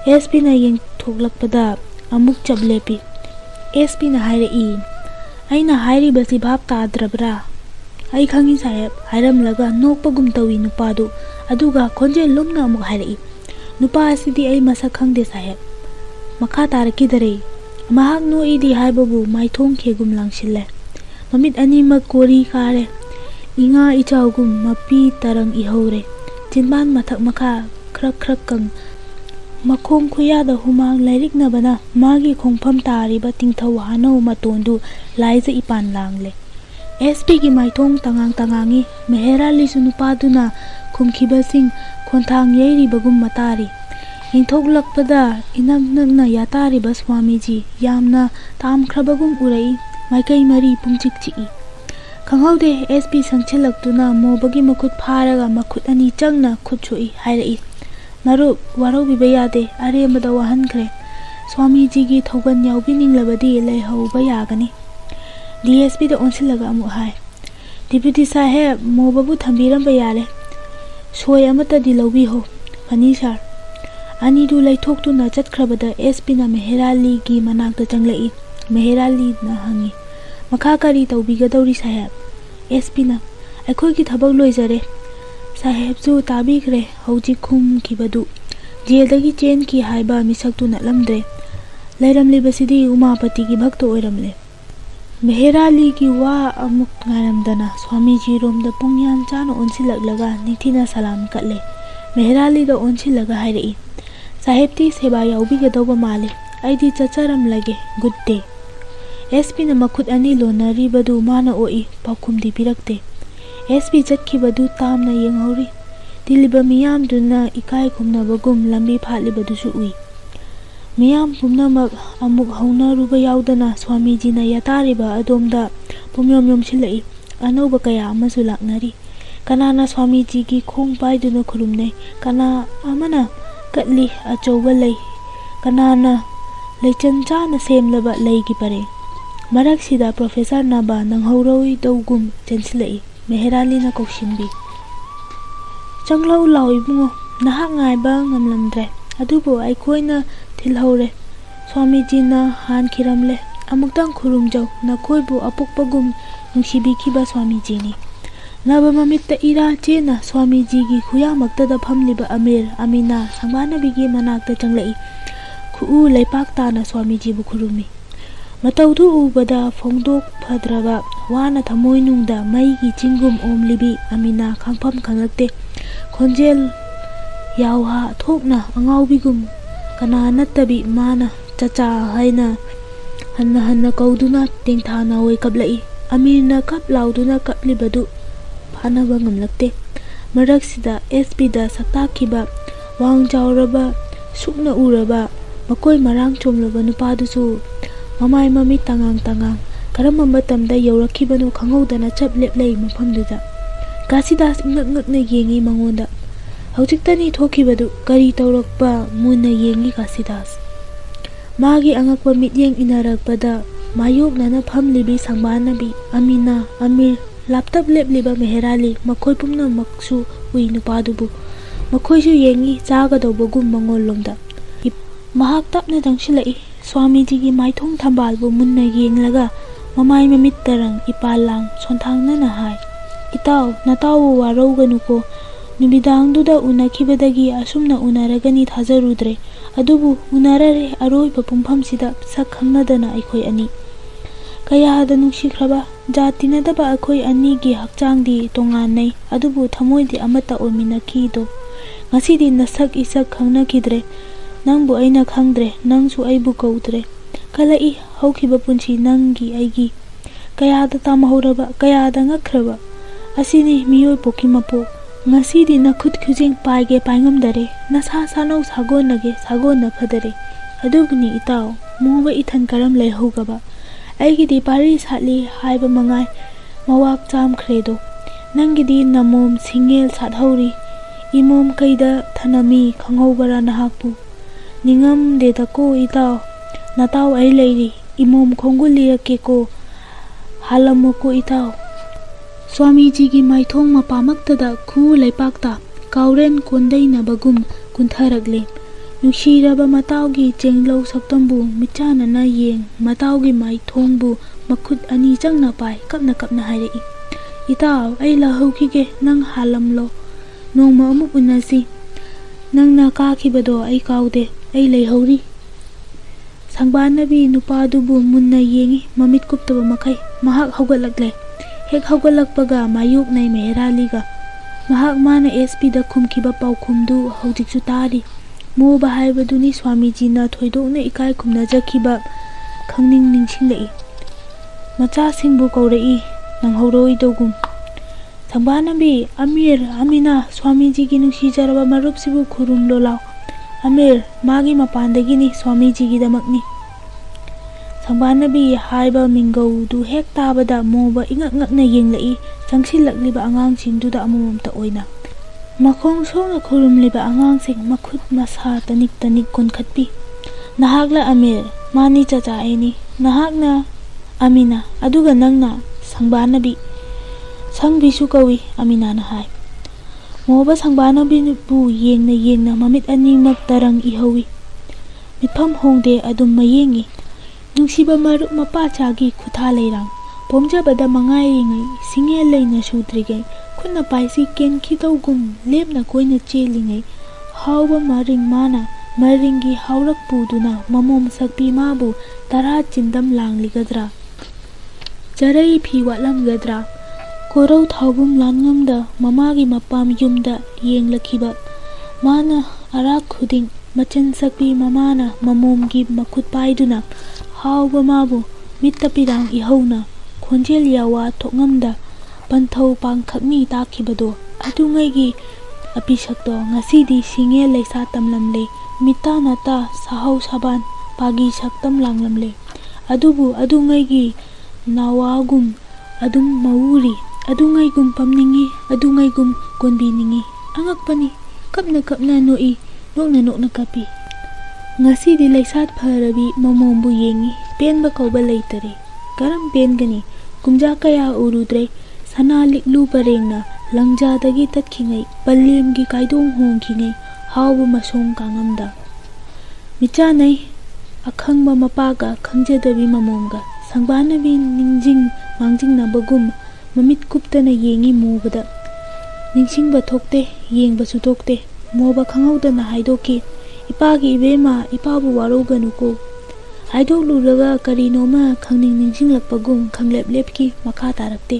SP na yeng thoklakpada amuk chablepi. SP na hairai. Aina hairi basi bhab tadrabra. Ai khangi saheb hairam laga nokpagum tawi nupadu aduga khonjel lumna amuk hairai. Nupa asidi ai masa khangde saheb. Makha taraki dare. Mahak no idi haibabu maithong khegum langsille. Mamit ani makori kare. Inga ichawgum mapi tarang ihore. Jinban mathak makha khrak kang. Makhong khuyada humang lairik na bana magi khongpham tariba tingthau hanau matondu laiza ipan langle. SP gi maithong tangangi Meherali su nupaduna khumkhibasing khonthang yeiribagum matari. Inthok lakpada inagna yatariba Swamiji yamna tamkhrabagum urai maikai mari pungchik chii. Khangaude SP sangchilaktuna mobagi makhut pharaga makhut ani changna khutchui hairai. Marup warau bibayade aremada wahankre. Swamiji gi thogan yaubininglabadi leihauba yagani. DSP da onsilaga amu hai. Deputy saheb mobabu thambiram bayare. Soi amata di laubi ho. Pani sir. Ani du laithoktuna chatkrabada SP na Meherali gi manakta changlai. Meherali na hangi. Makha kari taubigadawri saheb. SP na akhoi gi thabak loijare. Saheb su tabikre hojik khum kibadu. Jeldagi chen ki haiba misaktu natlamdre. Lairamlibasidi Umapati gi bhakta oiramle. Meherali ki wa amuk ngaramdana Swamiji romda pungyam chana onsilaklaga nithina salam katle. Meherali da onsilaga hairai. Saheb ti seba yaubigadawba male. Aidi chacharam lage. Good day. SP na makhut ani lonari badu mana oi pakhumdi pirakte. SP chatkibadu tamna yenghori. Diliba miyam duna ikai khumnabagum lambi phatlibadu su ui. Miyam pumnamak amuk haunaruba yaudana Swamiji na yatariba adomda pumyom silai. Anauba kaya amasu laknari. Kanana Swamiji gi khong paiduna khurumnai. Kana amana katli achauba lay. Kanana leichan chana semlaba lay gi pare. Marak sida Professor Naba nanghauroi dawgum chansilai. Meherali na kokshinbi. Changlau lau ibungo nahak ngaiba ngamlamdre. Adubo aikoina thilhaure. Swamiji na han khiramle. Amuktang khurumjau na koibu apukpagum nungsibikhiba Swamiji ni. Naba mamitta ira chena Swamiji gi khuyamakta da phamliba Amir Amina sangbana bigi manakta changlai. Khuu leipak tana Swamiji bu khurumi. Mataudu ubada phongdok phadraba wana thamoi nungda maigi chingum omlibi Amina khangpham khanglakte. Khonjel yauha thokna angaubigum kana nattabi mana chacha haina hanna kauduna tengthana oi kablai. Amirna kap lauduna kaplibadu phanaba ngamlakte. Maraksida SP da saktakhiba wangjauraba sukna uraba makoi marang chomlaba nupadusu mamai mami tangang karamba matamda yaurakibanu khanghaudana chap leplei mafamduda. Kasidas ngakna yengi mangonda. Haujiktani thokibadu kari taurakpa munna yengi Kasidas. Magi angakpa mityeng inarakpada मायोक्नना फमलिबि संबानबी Amina अमीर लापटप लेपलिबा मेहराली मखोय पुम्नमक्सु उइ नुपादुबु मखोयसु येंगी चागदौबगुम मंगोललोमदा महाक तपना दंगसिलई स्वामीजी की माइथोंग थंबालबु मुन्ना येंगलगा ममाय ममित तरंग इपालांग सोंथांगना हाय इताव नताव वारौगनुको नुमिदांगदुदा उनाखिबदगी असुमना उनारगनी थाजरुद्रे अदुबु उनाररे अरोइबा पुंफमसिदा सक खंगनदना अखोय अनि कयादा नुंसिख्रबा जातिनदबा अखोय अनिगी हक्चांगदी तोंगाननै अदुबु थमोयदि अमता ओमिनखिदो ngasidi nasak isak खंगनखिद्रे नंबु अइना खंगद्रे नंगसु अइबु कौद्रे कलई हौखिबा पुंसी नंगी अइगी कयादा तामहौरबा कयादा ngखरबा असिनि मियोय poke मपो ngasidi nakhut khujing paige paingomdare nasa sanau sagonage sagonna phadare adubni itaw moba ithan karam leihogaba aigidi pari satli haiba mangai mawak cham khredo nangidi namom singel sathhauri imom kaida thanami khanghobara nahakpu ningam de dako itaw nataw ai leiri imom khongulirake ko halamoko itaw स्वामीजी की माइथोंग मपामक्तदा खु लैपाक्ता काउरेन कोंदैनबगुम कुंथरगले नुशीरबा मतावगी चेंगलौ सक्तंबु मिचानना येंग मतावगी माइथोंगबु मखुद अनि चंगना पाय कपना हायरई इताव ऐ लहौखिगे नंग हालमलो नोंमा अमुक उन्नसी नंगना काखिबदो ऐ काउदे ऐ लैहौरी संबानबी नुपादुबु मुन्ना येंगी ममित कुप्तबा मखै महाक हौगलकले हेक हौगलकपगा मायोक्नै मेहरालीगा महाक माना एसपी दा खुमखिबा पाउखुमदु हौजिकसु तारी मोबा हाइबदुनी स्वामीजीना थोइदोकना इकाय खुमनाजखिबा खंगनिंग निंगसिंगलई मचासिंगबु कौरई नंहौरोइदोगुम संबानबी अमीर अमीना स्वामीजीगी नुंसिजरबा मरुपसिबु खुरुमलो लाव अमीर मागी मपानदगिनी स्वामीजीगिदमकनी संबानबी हाइबा मिंगौदु हेक ताबदा मोबा इंगक येंगलई चंगसिलकलिबा आंगांगसिंगदुदा अमममता ओइना मखोंग सोंगना खुरुमलिबा आंगांगसिंग मखुद मसा तनिक कोनखतपि नहागला अमीर मानी चाचा एनी नहागना अमीना अदुगा नंगना संबानबी संगबिसु कवि अमीनाना हाय मोबा संबानबीबु येंगना ममित अनिमक तरंग इहौवी मिफम होंगदे अदुम मयेंगी नुंसिबा मरुप मपाचागी खुथा लेरांग पोमजबदा मंगाइरिङै सिंगे लैना सुद्रिगै खुना पाइसी केनखिदौगुम लेपना कोइना चेलिङै हाउबा मरिङ माना मरिङगी हाउरक पुदुना ममोम सकपि माबु तरा चिन्दम लांगलिगद्रा जरै फि वाटलमगद्रा कोरौ थाउबुम लानगमदा ममागी मपाम युमदा येंगलखिबा माना अराक खुदिङ मचन सकपि ममाना ममोमगी मखुत पाइदुना हाउबा माबु मित्तपिरांग इहौना खोंजेल यावा थोंगमदा पंथौ पांखकनी ताखिबदो अदुङैगी अपिसक्तो ngasiदी सिंगे लैसा तमलमले मिता नता साहौ साबान पागी सक्तम लांगलमले अदुबु अदुङैगी नावागुम अदुम मौरी अदुङैगुम पमनिंगी अदुङैगुम कोनबिनिंगी अंगकपनी कपना नोई नोकना कपि ngasiदी लैसात फरबी ममोमबु येंगी पेनबा कौबा लैतरे करम पेनगनी कुमजा कया उरुद्रे सना लिकलु परेंगना लंगजादगी तत्खिङै पल्लेमगी काइदोंग होंखिङै हाउबा मसोंग कांगमदा मिचानै अखंगबा मपागा खंजदबी ममोमगा संबानबी निंजिंग मांजिंगनाबगुम ममित कुप्तना येंगी मोबदा निंसिंगबा थोकते येंगबसु थोकते मोबा खंगौदना हाइदोकी इपागी इबेमा इपाबु वारोगनुको हाइदोलुरगा करिनोमा खंगनिंग निंसिंगलकपगुम खंगलेप लेपकी मखा तारकते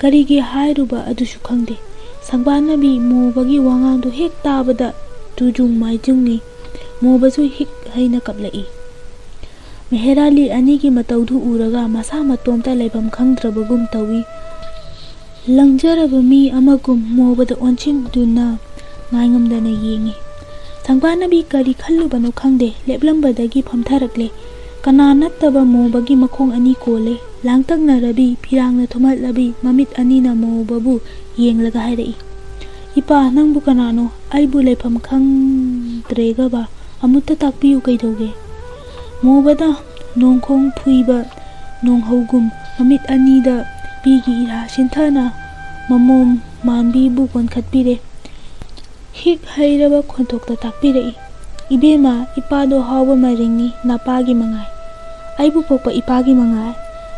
करिगी हाइरुबा अदुसु खंगदे संबानबी मोबगी वांगांदु हेक ताबदा तुजुंग माइजुंगनी मोबसु हिक हैना कपलई मेहराली अनिगी मतौदु उरगा मसा मतोमता लेबम खंगद्रबगुम तवी लंगजरबा मी अमगुम मोबदा ओनचिंगदुना ngaingomdana yengi संबानबी करी खल्लुबनो खंगदे लेपलंबदगी फमथरकले कना नत्तबा मोबगी मखोंग अनि कोले लांगतंगनरबी फिरांगना थोमलबी ममित अनिना मोबबु येंगलगा हायरई इपा नंगबु कनानो आइबु लेफम खंगद्रेगबा अमुत्ता ताकपियु कैदोगे मोबदा नोंखोंग फुइबा ꯅꯣꯡꯍꯧꯒꯨꯝ ꯃꯃꯤꯠ ꯑꯅꯤꯗ ꯄꯤꯒꯤ ꯏꯔꯥ ꯁꯤꯟꯊꯅ ꯃꯃꯣꯝ ꯃꯥꯟꯕꯤꯕꯨ ꯀꯣꯟꯈꯠꯄꯤꯔꯦ꯫ ꯍꯤꯛ ꯍꯩꯔꯕ ꯈꯣꯟꯊꯣꯛꯇ ꯇꯥꯛꯄꯤꯔꯛꯏ꯫ ꯏꯕꯦꯝꯃ, ꯏꯄꯥꯗꯣ ꯍꯥꯎꯕ ꯃꯔꯤꯡꯅꯤ, ꯅꯄꯥꯒꯤ ꯃꯉꯥꯏ꯫ ꯑꯩꯕꯨ ꯄꯣꯛꯄ ꯏꯄꯥꯒꯤ ꯃꯉꯥꯏ?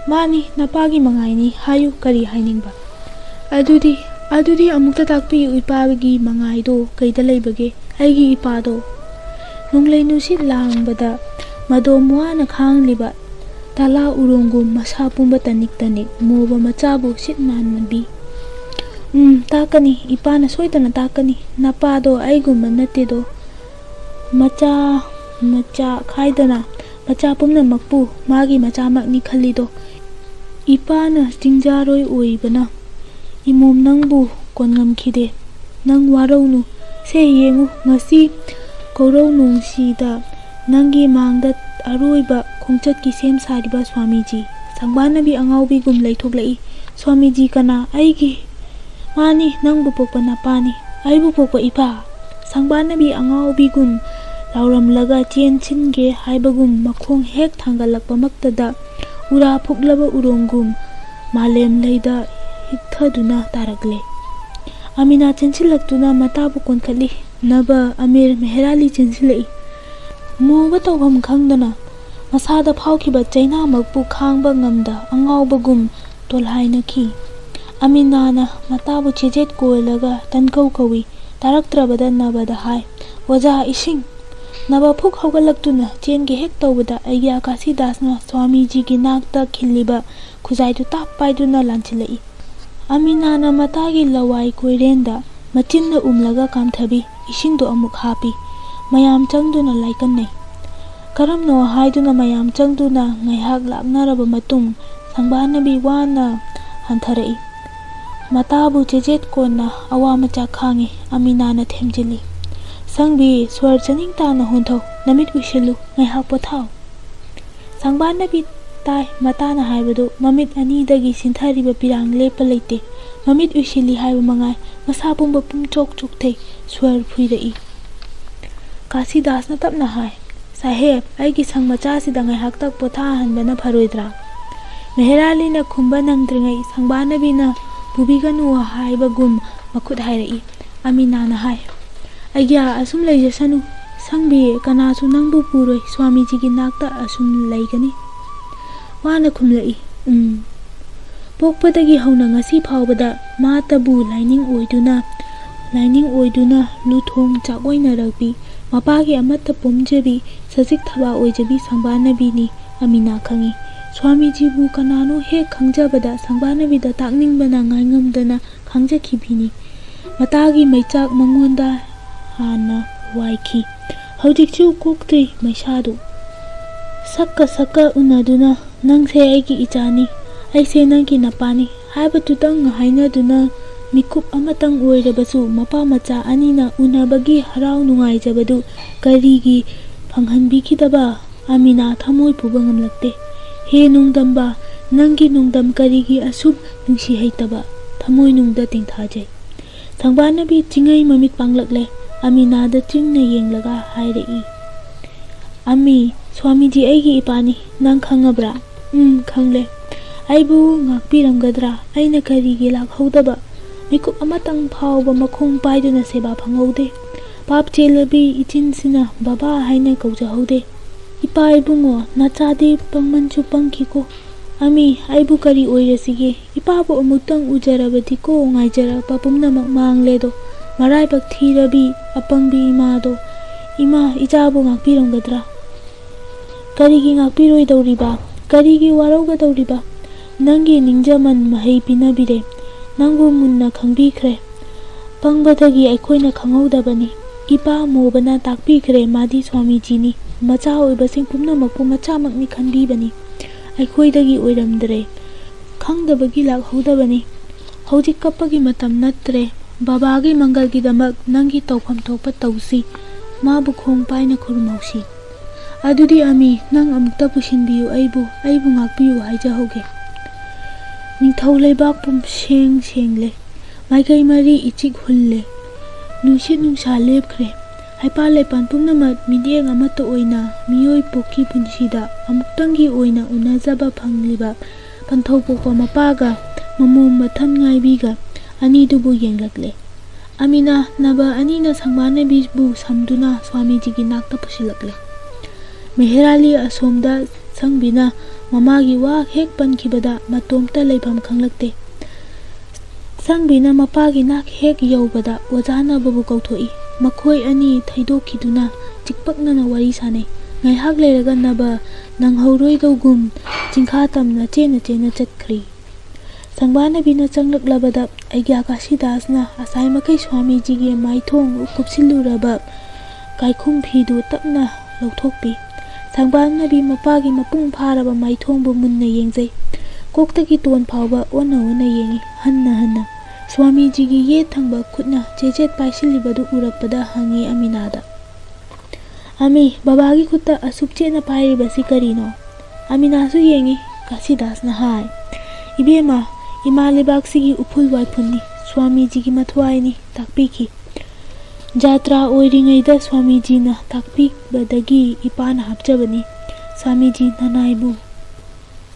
ꯃꯥꯅꯤ, ꯅꯄꯥꯒꯤ ꯃꯉꯥꯏꯅꯤ꯫ ꯍꯥꯏꯌꯨ, ꯀꯔꯤ ꯍꯥꯏꯅꯤꯡꯕ? ꯑꯗꯨꯗꯤ ꯑꯃꯨꯛꯇ ꯇꯥꯛꯄꯤꯌꯨ, ꯏꯄꯥꯒꯤ ꯃꯉꯥꯏꯗꯣ ꯀꯩꯗ ꯂꯩꯕꯒꯦ? ꯑꯩꯒꯤ ꯏꯄꯥꯗꯣ ꯅꯣꯡꯂꯩ ꯅꯨꯡꯁꯤꯠ ꯂꯥꯡꯕꯗ ꯃꯗꯣꯝ ꯋꯥꯅ ꯈꯥꯡꯂꯤꯕ ꯇꯂꯥ ꯎꯔꯣꯡꯒꯨꯝ ꯃꯁꯥ ꯄꯨꯝꯕ ꯇꯅꯤꯛ ꯇꯅꯤꯛ ꯃꯣꯕ ꯃꯆꯥꯕꯨ ꯁꯤꯠ ꯅꯥꯟꯕꯤ꯫ ꯇꯥꯛꯀꯅꯤ, ꯏꯄꯥꯅ ꯁꯣꯏꯗꯅ ꯇꯥꯛꯀꯅꯤ꯫ ꯅꯄꯥꯗꯣ ꯑꯩꯒꯨꯝꯕ ꯅꯠꯇꯦꯗꯣ, ꯃꯆꯥ ꯈꯥꯏꯗꯅ ꯃꯆꯥ ꯄꯨꯝꯅꯃꯛꯄꯨ ꯃꯥꯒꯤ ꯃꯆꯥꯃꯛꯅꯤ ꯈꯜꯂꯤꯗꯣ꯫ ꯏꯄꯥꯅ ꯆꯤꯡꯖꯥꯔꯣꯏ ꯑꯣꯏꯕꯅ ꯏꯃꯣꯝ ꯅꯪꯕꯨ ꯀꯣꯟꯉꯝꯈꯤꯗꯦ꯫ ꯅꯪ ꯋꯥꯔꯧꯅꯨ, ꯁꯦ ꯌꯦꯡꯉꯨ, ꯉꯁꯤ ꯀꯧꯔꯧ ꯅꯣꯡꯁꯤꯗ ꯅꯪꯒꯤ ꯃꯥꯡꯗ ꯑꯔꯣꯏꯕ ꯈꯣꯡꯆꯠꯀꯤ ꯁꯦꯝ ꯁꯥꯔꯤꯕ ꯁ꯭ꯋꯥꯃꯤꯖꯤ ꯁꯪꯕꯥꯟꯅꯕꯤ ꯑꯉꯥꯎꯕꯤꯒꯨꯝ ꯂꯩꯊꯣꯛꯂꯛꯏ꯫ ꯁ꯭ꯋꯥꯃꯤꯖꯤ ꯀꯅꯥ? ꯑꯩꯒꯤ ꯃꯥꯅꯤ, ꯅꯪꯕꯨ ꯄꯣꯛꯄ ꯅꯄꯥꯅꯤ, ꯑꯩꯕꯨ ꯄꯣꯛꯄ ꯏꯄꯥ꯫ ꯁꯪꯕꯥꯟꯅꯕꯤ ꯑꯉꯥꯎꯕꯤꯒꯨꯝ ꯂꯥꯎꯔꯝꯂꯒ ꯆꯦꯟꯁꯤꯟꯒꯦ ꯍꯥꯏꯕꯒꯨꯝ ꯃꯈꯣꯡ ꯍꯦꯛ ꯊꯥꯡꯒꯠꯂꯛꯄꯃꯛꯇꯗ ꯎꯔꯥ ꯐꯨꯛꯂꯕ ꯎꯔꯣꯡꯒꯨꯝ ꯃꯥꯂꯦꯝ ꯂꯩꯗ ꯍꯤꯛꯊꯗꯨꯅ ꯇꯥꯔꯛꯂꯦ꯫ ꯑꯃꯤꯅꯥ ꯆꯦꯟꯁꯤꯜꯂꯛꯇꯨꯅ ꯃꯇꯥꯕꯨ ꯀꯣꯟꯈꯠꯂꯤ꯫ ꯅꯕ ꯑꯃꯤꯔ ꯃꯦꯍꯔꯥꯂꯤ ꯆꯦꯟꯁꯤꯜꯂꯛꯏ꯫ ꯃꯣꯕ ꯇꯧꯐꯝ ꯈꯪꯗꯅ ꯃꯁꯥꯗ ꯐꯥꯎꯈꯤꯕ ꯆꯩꯅꯥꯃꯛꯄꯨ ꯈꯥꯡꯕ ꯉꯝꯗ ꯑꯉꯥꯎꯕꯒꯨꯝ ꯇꯣꯜꯍꯥꯏꯅꯈꯤ꯫ ꯑꯃꯤꯅꯥꯅ ꯃꯇꯥꯕꯨ ꯆꯦꯖꯦꯠ ꯀꯣꯜꯂꯒ ꯇꯟꯀꯧ ꯀꯧꯏ꯫ ꯇꯥꯔꯛꯇ꯭ꯔꯕꯗ ꯅꯕꯗ ꯍꯥꯏ, ꯑꯣꯖꯥ, ꯏꯁꯤꯡ꯫ ꯅꯕ ꯐꯨꯛ ꯍꯧꯒꯠꯂꯛꯇꯨꯅ ꯆꯦꯟꯒꯦ ꯍꯦꯛ ꯇꯧꯕꯗ ꯑꯩꯒ꯭ꯌꯥ ꯀꯥꯁꯤꯗꯥꯁꯅ ꯁ꯭ꯋꯥꯃꯤꯖꯤꯒꯤ ꯅꯥꯛꯇ ꯈꯤꯜꯂꯤꯕ ꯈꯨꯖꯥꯏꯗꯨ ꯇꯥꯞ ꯄꯥꯏꯗꯨꯅ ꯂꯥꯟꯁꯤꯜꯂꯛꯏ꯫ ꯑꯃꯤꯅꯥꯅ ꯃꯇꯥꯒꯤ ꯂꯋꯥꯏ ꯀꯣꯏꯔꯦꯟꯗ ꯃꯆꯤꯟꯅ ꯎꯝꯂꯒ ꯀꯥꯝꯊꯕꯤ, ꯏꯁꯤꯡꯗꯨ ꯑꯃꯨꯛ ꯍꯥꯞꯄꯤ꯫ ꯃꯌꯥꯝ ꯆꯪꯗꯨꯅ ꯂꯥꯏꯀꯟꯅꯩ꯫ ꯀꯔꯝꯅꯣ ꯍꯥꯏꯗꯨꯅ ꯃꯌꯥꯝ ꯆꯪꯗꯨꯅ ꯉꯥꯏꯍꯥꯛ ꯂꯥꯛꯅꯔꯕ ꯃꯇꯨꯡ ꯁꯪꯕꯥꯟꯅꯕꯤ ꯋꯥꯅ ꯍꯟꯊꯔꯛꯏ꯫ ꯃꯇꯥꯕꯨ ꯆꯦꯖꯦꯠ ꯀꯣꯟꯅ ꯑꯋꯥ ꯃꯆꯥ ꯈꯥꯡꯉꯤ꯫ ꯑꯃꯤꯅꯥꯅ ꯊꯦꯝꯖꯤꯜꯂꯤ, ꯁꯪꯕꯤ, ꯁ꯭ꯋꯔ ꯆꯅꯤꯡ ꯇꯥꯅ ꯍꯣꯟꯊꯧ, ꯅꯃꯤꯠ ꯎꯏꯁꯤꯜꯂꯨ, ꯉꯥꯏꯍꯥꯛ ꯄꯣꯊꯥꯎ꯫ ꯁꯪꯕꯥꯟꯅꯕꯤ ꯇꯥꯏ ꯃꯇꯥꯅ ꯍꯥꯏꯕꯗꯨ꯫ ꯃꯃꯤꯠ ꯑꯅꯤꯗꯒꯤ ꯁꯤꯟꯊꯔꯤꯕ ꯄꯤꯔꯥꯡ ꯂꯦꯞꯄ ꯂꯩꯇꯦ꯫ ꯃꯃꯤꯠ ꯎꯏꯁꯤꯜꯂꯤ ꯍꯥꯏꯕ ꯃꯉꯥꯏ, ꯃꯁꯥ ꯄꯨꯝꯕ ꯄꯨꯝꯆꯣꯛ ꯆꯣꯛꯊꯩ, ꯁ꯭ꯋꯔ ꯐꯨꯏꯔꯛꯏ꯫ ꯀꯥꯁꯤꯗꯥꯁꯅ ꯇꯞꯅ ꯍꯥꯏ, ꯁꯥꯍꯦꯕ, ꯑꯩꯒꯤ ꯁꯪ ꯃꯆꯥꯁꯤꯗ ꯉꯥꯏꯍꯥꯛꯇ ꯄꯣꯊꯥꯍꯟꯕꯅ ꯐꯔꯣꯏꯗ꯭ꯔꯥ? ꯃꯦꯍꯔꯥꯂꯤꯅ ꯈꯨꯝꯕ ꯅꯪꯗ꯭ꯔꯤꯉꯩ ꯁꯪꯕꯥꯟꯅꯕꯤꯅ ꯄꯨꯕꯤꯒꯅꯨ ꯍꯥꯏꯕꯒꯨꯝ ꯃꯈꯨꯠ ꯍꯥꯏꯔꯛꯏ꯫ ꯑꯃꯤꯅꯥꯅ ꯍꯥꯏ, ꯑꯩꯒ꯭ꯌꯥ, ꯑꯁꯨꯝ ꯂꯩꯖꯁꯅꯨ꯫ ꯁꯪꯕꯤ, ꯀꯅꯥꯁꯨ ꯅꯪꯕꯨ ꯄꯨꯔꯣꯏ, ꯁ꯭ꯋꯥꯃꯤꯖꯤꯒꯤ ꯅꯥꯛꯇ ꯑꯁꯨꯝ ꯂꯩꯒꯅꯤ꯫ ꯃꯥꯅ ꯈꯨꯝꯂꯛꯏ, ꯄꯣꯛꯄꯗꯒꯤ ꯍꯧꯅ ꯉꯁꯤ ꯐꯥꯎꯕꯗ ꯃꯥꯇꯕꯨ ꯂꯥꯏꯅꯤꯡ ꯑꯣꯏꯗꯨꯅ ꯂꯨꯊꯣꯡ ꯆꯥꯛꯑꯣꯏꯅꯔꯛꯄꯤ, ꯃꯄꯥꯒꯤ ꯑꯃꯠꯇ ꯄꯣꯝꯖꯕꯤ, ꯁꯖꯤꯛ ꯊꯕꯥ ꯑꯣꯏꯖꯕꯤ ꯁꯪꯕꯥꯟꯅꯕꯤꯅꯤ ꯑꯃꯤꯅꯥ ꯈꯪꯏ꯫ ꯁ꯭ꯋꯥꯃꯤꯖꯤꯕꯨ ꯀꯅꯥꯅꯣ ꯍꯦꯛ ꯈꯪꯖꯕꯗ ꯁꯪꯕꯥꯟꯅꯕꯤꯗ ꯇꯥꯛꯅꯤꯡꯕꯅ ꯉꯥꯏꯉꯝꯗꯅ ꯈꯥꯡꯖꯈꯤꯕꯤꯅꯤ꯫ ꯃꯇꯥꯒꯤ ꯃꯩꯆꯥꯛ ꯃꯉꯣꯟꯗ ꯍꯥꯟꯅ ꯋꯥꯏꯈꯤ, ꯍꯧꯖꯤꯛꯁꯨ ꯀꯣꯛꯇ꯭ꯔꯤ ꯃꯩꯁꯥꯗꯨ꯫ ꯁꯛꯀ ꯎꯅꯗꯨꯅ ꯅꯪꯁꯦ ꯑꯩꯒꯤ ꯏꯆꯥꯅꯤ, ꯑꯩꯁꯦ ꯅꯪꯒꯤ ꯅꯄꯥꯅꯤ ꯍꯥꯏꯕꯗꯨꯇꯪ ꯍꯥꯏꯅꯗꯨꯅ ꯃꯤꯀꯨꯞ ꯑꯃꯇꯪ ꯑꯣꯏꯔꯕꯁꯨ ꯃꯄꯥ ꯃꯆꯥ ꯑꯅꯤꯅ ꯎꯅꯕꯒꯤ ꯍꯔꯥꯎ ꯅꯨꯡꯉꯥꯏꯖꯕꯗꯨ ꯀꯔꯤꯒꯤ ꯐꯪꯍꯟꯕꯤꯈꯤꯗꯕ ꯑꯃꯤꯅꯥ ꯊꯃꯣꯏ ꯄꯨꯕ ꯉꯝꯂꯛꯇꯦ꯫ ꯍꯦ ꯅꯣꯡꯗꯝꯕ, ꯅꯪꯒꯤ ꯅꯣꯡꯗꯝ ꯀꯔꯤꯒꯤ ꯑꯁꯨꯛ ꯅꯨꯡꯁꯤ ꯍꯩꯇꯕ? ꯊꯃꯣꯏꯅꯨꯡꯗ ꯇꯦꯡꯊꯥꯖꯩ꯫ ꯁꯪꯕꯥꯟꯅꯕꯤ ꯆꯤꯡꯉꯩ ꯃꯃꯤꯠ ꯄꯥꯡꯂꯛꯂꯦ꯫ ꯑꯃꯤꯅꯥꯗ ꯆꯤꯡꯅ ꯌꯦꯡꯂꯒ ꯍꯥꯏꯔꯛꯏ, ꯑꯃꯤ, ꯁ꯭ꯋꯥꯃꯤꯖꯤ ꯑꯩꯒꯤ ꯏꯄꯥꯅꯤ, ꯅꯪ ꯈꯪꯉꯕ꯭ꯔꯥ? ꯈꯪꯂꯦ꯫ ꯑꯩꯕꯨ ꯉꯥꯛꯄꯤꯔꯝꯒꯗ꯭ꯔꯥ? ꯑꯩꯅ ꯀꯔꯤꯒꯤ ꯂꯥꯛꯍꯧꯗꯕ? ꯃꯤꯀꯨꯞ ꯑꯃꯇꯪ ꯐꯥꯎꯕ ꯃꯈꯣꯡ ꯄꯥꯏꯗꯨꯅ ꯁꯦꯕꯥ ꯐꯪꯍꯧꯗꯦ꯫ ꯄꯥꯞ ꯆꯦꯜꯂꯕꯤ ꯏꯆꯤꯟꯁꯤꯅ ꯕꯕꯥ ꯍꯥꯏꯅ ꯀꯧꯖꯍꯧꯗꯦ꯫ ꯏꯄꯥ ꯏꯕꯨꯡꯉꯣ, ꯅꯆꯥꯗꯤ ꯄꯪꯃꯟꯁꯨ ꯄꯪꯈꯤꯀꯣ꯫ ꯑꯃꯤ, ꯑꯩꯕꯨ ꯀꯔꯤ ꯑꯣꯏꯔꯁꯤꯒꯦ? ꯏꯄꯥꯕꯨ ꯑꯃꯨꯛꯇꯪ ꯎꯖꯔꯕꯗꯤꯀꯣ ꯉꯥꯏꯖꯔꯛꯄ ꯄꯨꯝꯅꯃꯛ ꯃꯥꯡꯂꯦꯗꯣ꯫ ꯃꯔꯥꯏꯕꯛ ꯊꯤꯔꯕꯤ ꯑꯄꯪꯕꯤ ꯏꯃꯥꯗꯣ꯫ ꯏꯃꯥ, ꯏꯆꯥꯕꯨ ꯉꯥꯛꯄꯤꯔꯝꯒꯗ꯭ꯔꯥ? ꯀꯔꯤꯒꯤ ꯉꯥꯛꯄꯤꯔꯣꯏꯗꯧꯔꯤꯕ? ꯀꯔꯤꯒꯤ ꯋꯥꯔꯧꯒꯗꯧꯔꯤꯕ? ꯅꯪꯒꯤ ꯅꯤꯡꯖꯃꯟ ꯃꯍꯩ ꯄꯤꯅꯕꯤꯔꯦ, ꯅꯪꯕꯨ ꯃꯨꯟꯅ ꯈꯪꯕꯤꯈ꯭ꯔꯦ꯫ ꯄꯪꯕꯗꯒꯤ ꯑꯩꯈꯣꯏꯅ ꯈꯪꯍꯧꯗꯕꯅꯤ꯫ ꯏꯄꯥ ꯃꯣꯕꯅ ꯇꯥꯛꯄꯤꯈ꯭ꯔꯦ, ꯃꯥꯗꯤ ꯁ꯭ꯋꯥꯃꯤꯖꯤꯅꯤ, ꯃꯆꯥ ꯑꯣꯏꯕꯁꯤꯡ ꯄꯨꯝꯅꯃꯛꯄꯨ ꯃꯆꯥꯃꯛꯅꯤ ꯈꯟꯕꯤꯕꯅꯤ꯫ ꯑꯩꯈꯣꯏꯗꯒꯤ ꯑꯣꯏꯔꯝꯗ꯭ꯔꯦ, ꯈꯪꯗꯕꯒꯤ ꯂꯥꯛꯍꯧꯗꯕꯅꯤ꯫ ꯍꯧꯖꯤꯛ ꯀꯞꯄꯒꯤ ꯃꯇꯝ ꯅꯠꯇ꯭ꯔꯦ꯫ ꯕꯕꯥꯒꯤ ꯃꯪꯒꯜꯒꯤꯗꯃꯛ ꯅꯪꯒꯤ ꯇꯧꯐꯝ ꯊꯣꯛꯄ ꯇꯧꯁꯤ, ꯃꯥꯕꯨ ꯈꯣꯡ ꯄꯥꯏꯅ ꯈꯨꯔꯨꯝꯍꯧꯁꯤ꯫ ꯑꯗꯨꯗꯤ ꯑꯃꯤ, ꯅꯪ ꯑꯃꯨꯛꯇ ꯄꯨꯁꯤꯟꯕꯤꯌꯨ ꯑꯩꯕꯨ ꯉꯥꯛꯄꯤꯌꯨ ꯍꯥꯏꯖꯍꯧꯒꯦ꯫ ꯅꯤꯡꯊꯧ ꯂꯩꯕꯥꯛ ꯄꯨꯝꯁꯦꯡ ꯁꯦꯡꯂꯦ, ꯃꯥꯏꯀꯩ ꯃꯔꯤ ꯏꯆꯤꯛ ꯍꯨꯜꯂꯦ, ꯅꯨꯡꯁꯤꯠ ꯅꯨꯡꯁꯥ ꯂꯦꯞꯈ꯭ꯔꯦ꯫ ꯍꯩꯄꯥꯜ ꯂꯩꯄꯥꯜ ꯄꯨꯝꯅꯃꯛ ꯃꯤꯠꯌꯦꯡ ꯑꯃꯠꯇ ꯑꯣꯏꯅ ꯃꯤꯑꯣꯏ ꯄꯣꯛꯀꯤ ꯄꯨꯟꯁꯤꯗ ꯑꯃꯨꯛꯇꯪꯒꯤ ꯑꯣꯏꯅ ꯎꯅꯖꯕ ꯐꯪꯂꯤꯕ ꯄꯟꯊꯧ ꯄꯣꯛꯄ ꯃꯄꯥꯒ ꯃꯃꯣꯝ ꯃꯊꯟ ꯉꯥꯏꯕꯤꯒ ꯑꯅꯤꯗꯨꯕꯨ ꯌꯦꯡꯂꯛꯂꯦ꯫ ꯑꯃꯤꯅ ꯅꯕ ꯑꯅꯤꯅ ꯁꯪꯕꯥꯅꯕꯤꯕꯨ ꯁꯝꯗꯨꯅ ꯁ꯭ꯋꯥꯃꯤꯖꯤꯒꯤ ꯅꯥꯛꯇ ꯄꯨꯁꯤꯜꯂꯛꯂꯦ꯫ ꯃꯦꯍꯦꯔꯥꯂꯤ ꯑꯁꯣꯝꯗ ꯁꯪꯕꯤꯅ ꯃꯃꯥꯒꯤ ꯋꯥ ꯍꯦꯛ ꯄꯟꯈꯤꯕꯗ ꯃꯇꯣꯝꯇ ꯂꯩꯐꯝ ꯈꯪꯂꯛꯇꯦ꯫ ꯁꯪꯕꯤꯅ ꯃꯄꯥꯒꯤ ꯅꯥꯛ ꯍꯦꯛ ꯌꯧꯕꯗ ꯑꯣꯖꯥꯅꯕꯕꯨ ꯀꯧꯊꯣꯛꯏ꯫ ꯃꯈꯣꯏ ꯑꯅꯤ ꯊꯩꯗꯣꯛꯈꯤꯗꯨꯅ ꯆꯤꯛꯄꯛꯅꯅ ꯋꯥꯔꯤ ꯁꯥꯅꯩ꯫ ꯉꯥꯏꯍꯥꯛ ꯂꯩꯔꯒ ꯅꯕ ꯅꯪꯍꯧꯔꯣꯏꯗꯧꯒꯨꯝ ꯆꯤꯡꯈꯥ ꯇꯝꯅ ꯆꯦꯟꯅ ꯆꯠꯈ꯭ꯔꯤ꯫ ꯁꯪꯕꯥꯅꯕꯤꯅ ꯆꯪꯂꯛꯂꯕꯗ ꯑꯩꯒ꯭ꯌꯥ ꯀꯥꯁꯤꯗꯥꯁꯅ ꯑꯁꯥꯏ ꯃꯈꯩ ꯁ꯭ꯋꯥꯃꯤꯖꯤꯒꯤ ꯃꯥꯏꯊꯣꯡ ꯀꯨꯞꯁꯤꯜꯂꯨꯔꯕ ꯀꯥꯏꯈꯨꯝ ꯐꯤꯗꯨ ꯇꯞꯅ ꯂꯧꯊꯣꯛꯄꯤ꯫ ꯁꯪꯕꯥꯅꯕꯤ ꯃꯄꯥꯒꯤ ꯃꯄꯨꯡ ꯐꯥꯔꯕ ꯃꯥꯏꯊꯣꯡꯕꯨ ꯃꯨꯟꯅ ꯌꯦꯡꯖꯩ꯫ ꯀꯣꯛꯇꯒꯤ ꯇꯣꯟ ꯐꯥꯎꯕ ꯑꯣꯟꯅ ꯌꯦꯡꯏ ꯍꯟꯅ꯫ ꯁ꯭ꯋꯥꯃꯤꯖꯤꯒꯤ ꯌꯦꯠ ꯊꯪꯕ ꯈꯨꯠꯅ ꯆꯦꯆꯦꯠ ꯄꯥꯏꯁꯤꯜꯂꯤꯕꯗꯨ ꯎꯔꯛꯄꯗ ꯍꯪꯉꯤ ꯑꯃꯤꯅꯥꯗ, "ꯑꯃꯤ, ꯕꯕꯥꯒꯤ ꯈꯨꯠꯇ ꯑꯁꯨꯛ ꯆꯦꯠꯅ ꯄꯥꯏꯔꯤꯕꯁꯤ ꯀꯔꯤꯅꯣ?" ꯑꯃꯤꯅꯥꯁꯨ ꯌꯦꯡꯏ꯫ ꯀꯥꯁꯤꯗꯥꯁꯅ ꯍꯥꯏ, "ꯏꯕꯦꯝꯃ, ꯏꯃꯥ ꯂꯩꯕꯥꯛꯁꯤꯒꯤ ꯎꯐꯨꯜ ꯋꯥꯏꯐꯨꯜꯅꯤ, ꯁ꯭ꯋꯥꯃꯤꯖꯤꯒꯤ ꯃꯊ꯭ꯋꯥꯏꯅꯤ, ꯇꯥꯛꯄꯤꯈꯤ꯫ ꯖꯥꯇ꯭ꯔꯥ ꯑꯣꯏꯔꯤꯉꯩꯗ ꯁ꯭ꯋꯥꯃꯤꯖꯤꯅ ꯇꯥꯛꯄꯤꯕꯗꯒꯤ ꯏꯄꯥꯅ ꯍꯥꯞꯆꯕꯅꯤ꯫ ꯁ꯭ꯋꯥꯃꯤꯖꯤ ꯅꯅꯥꯏꯕꯨ..."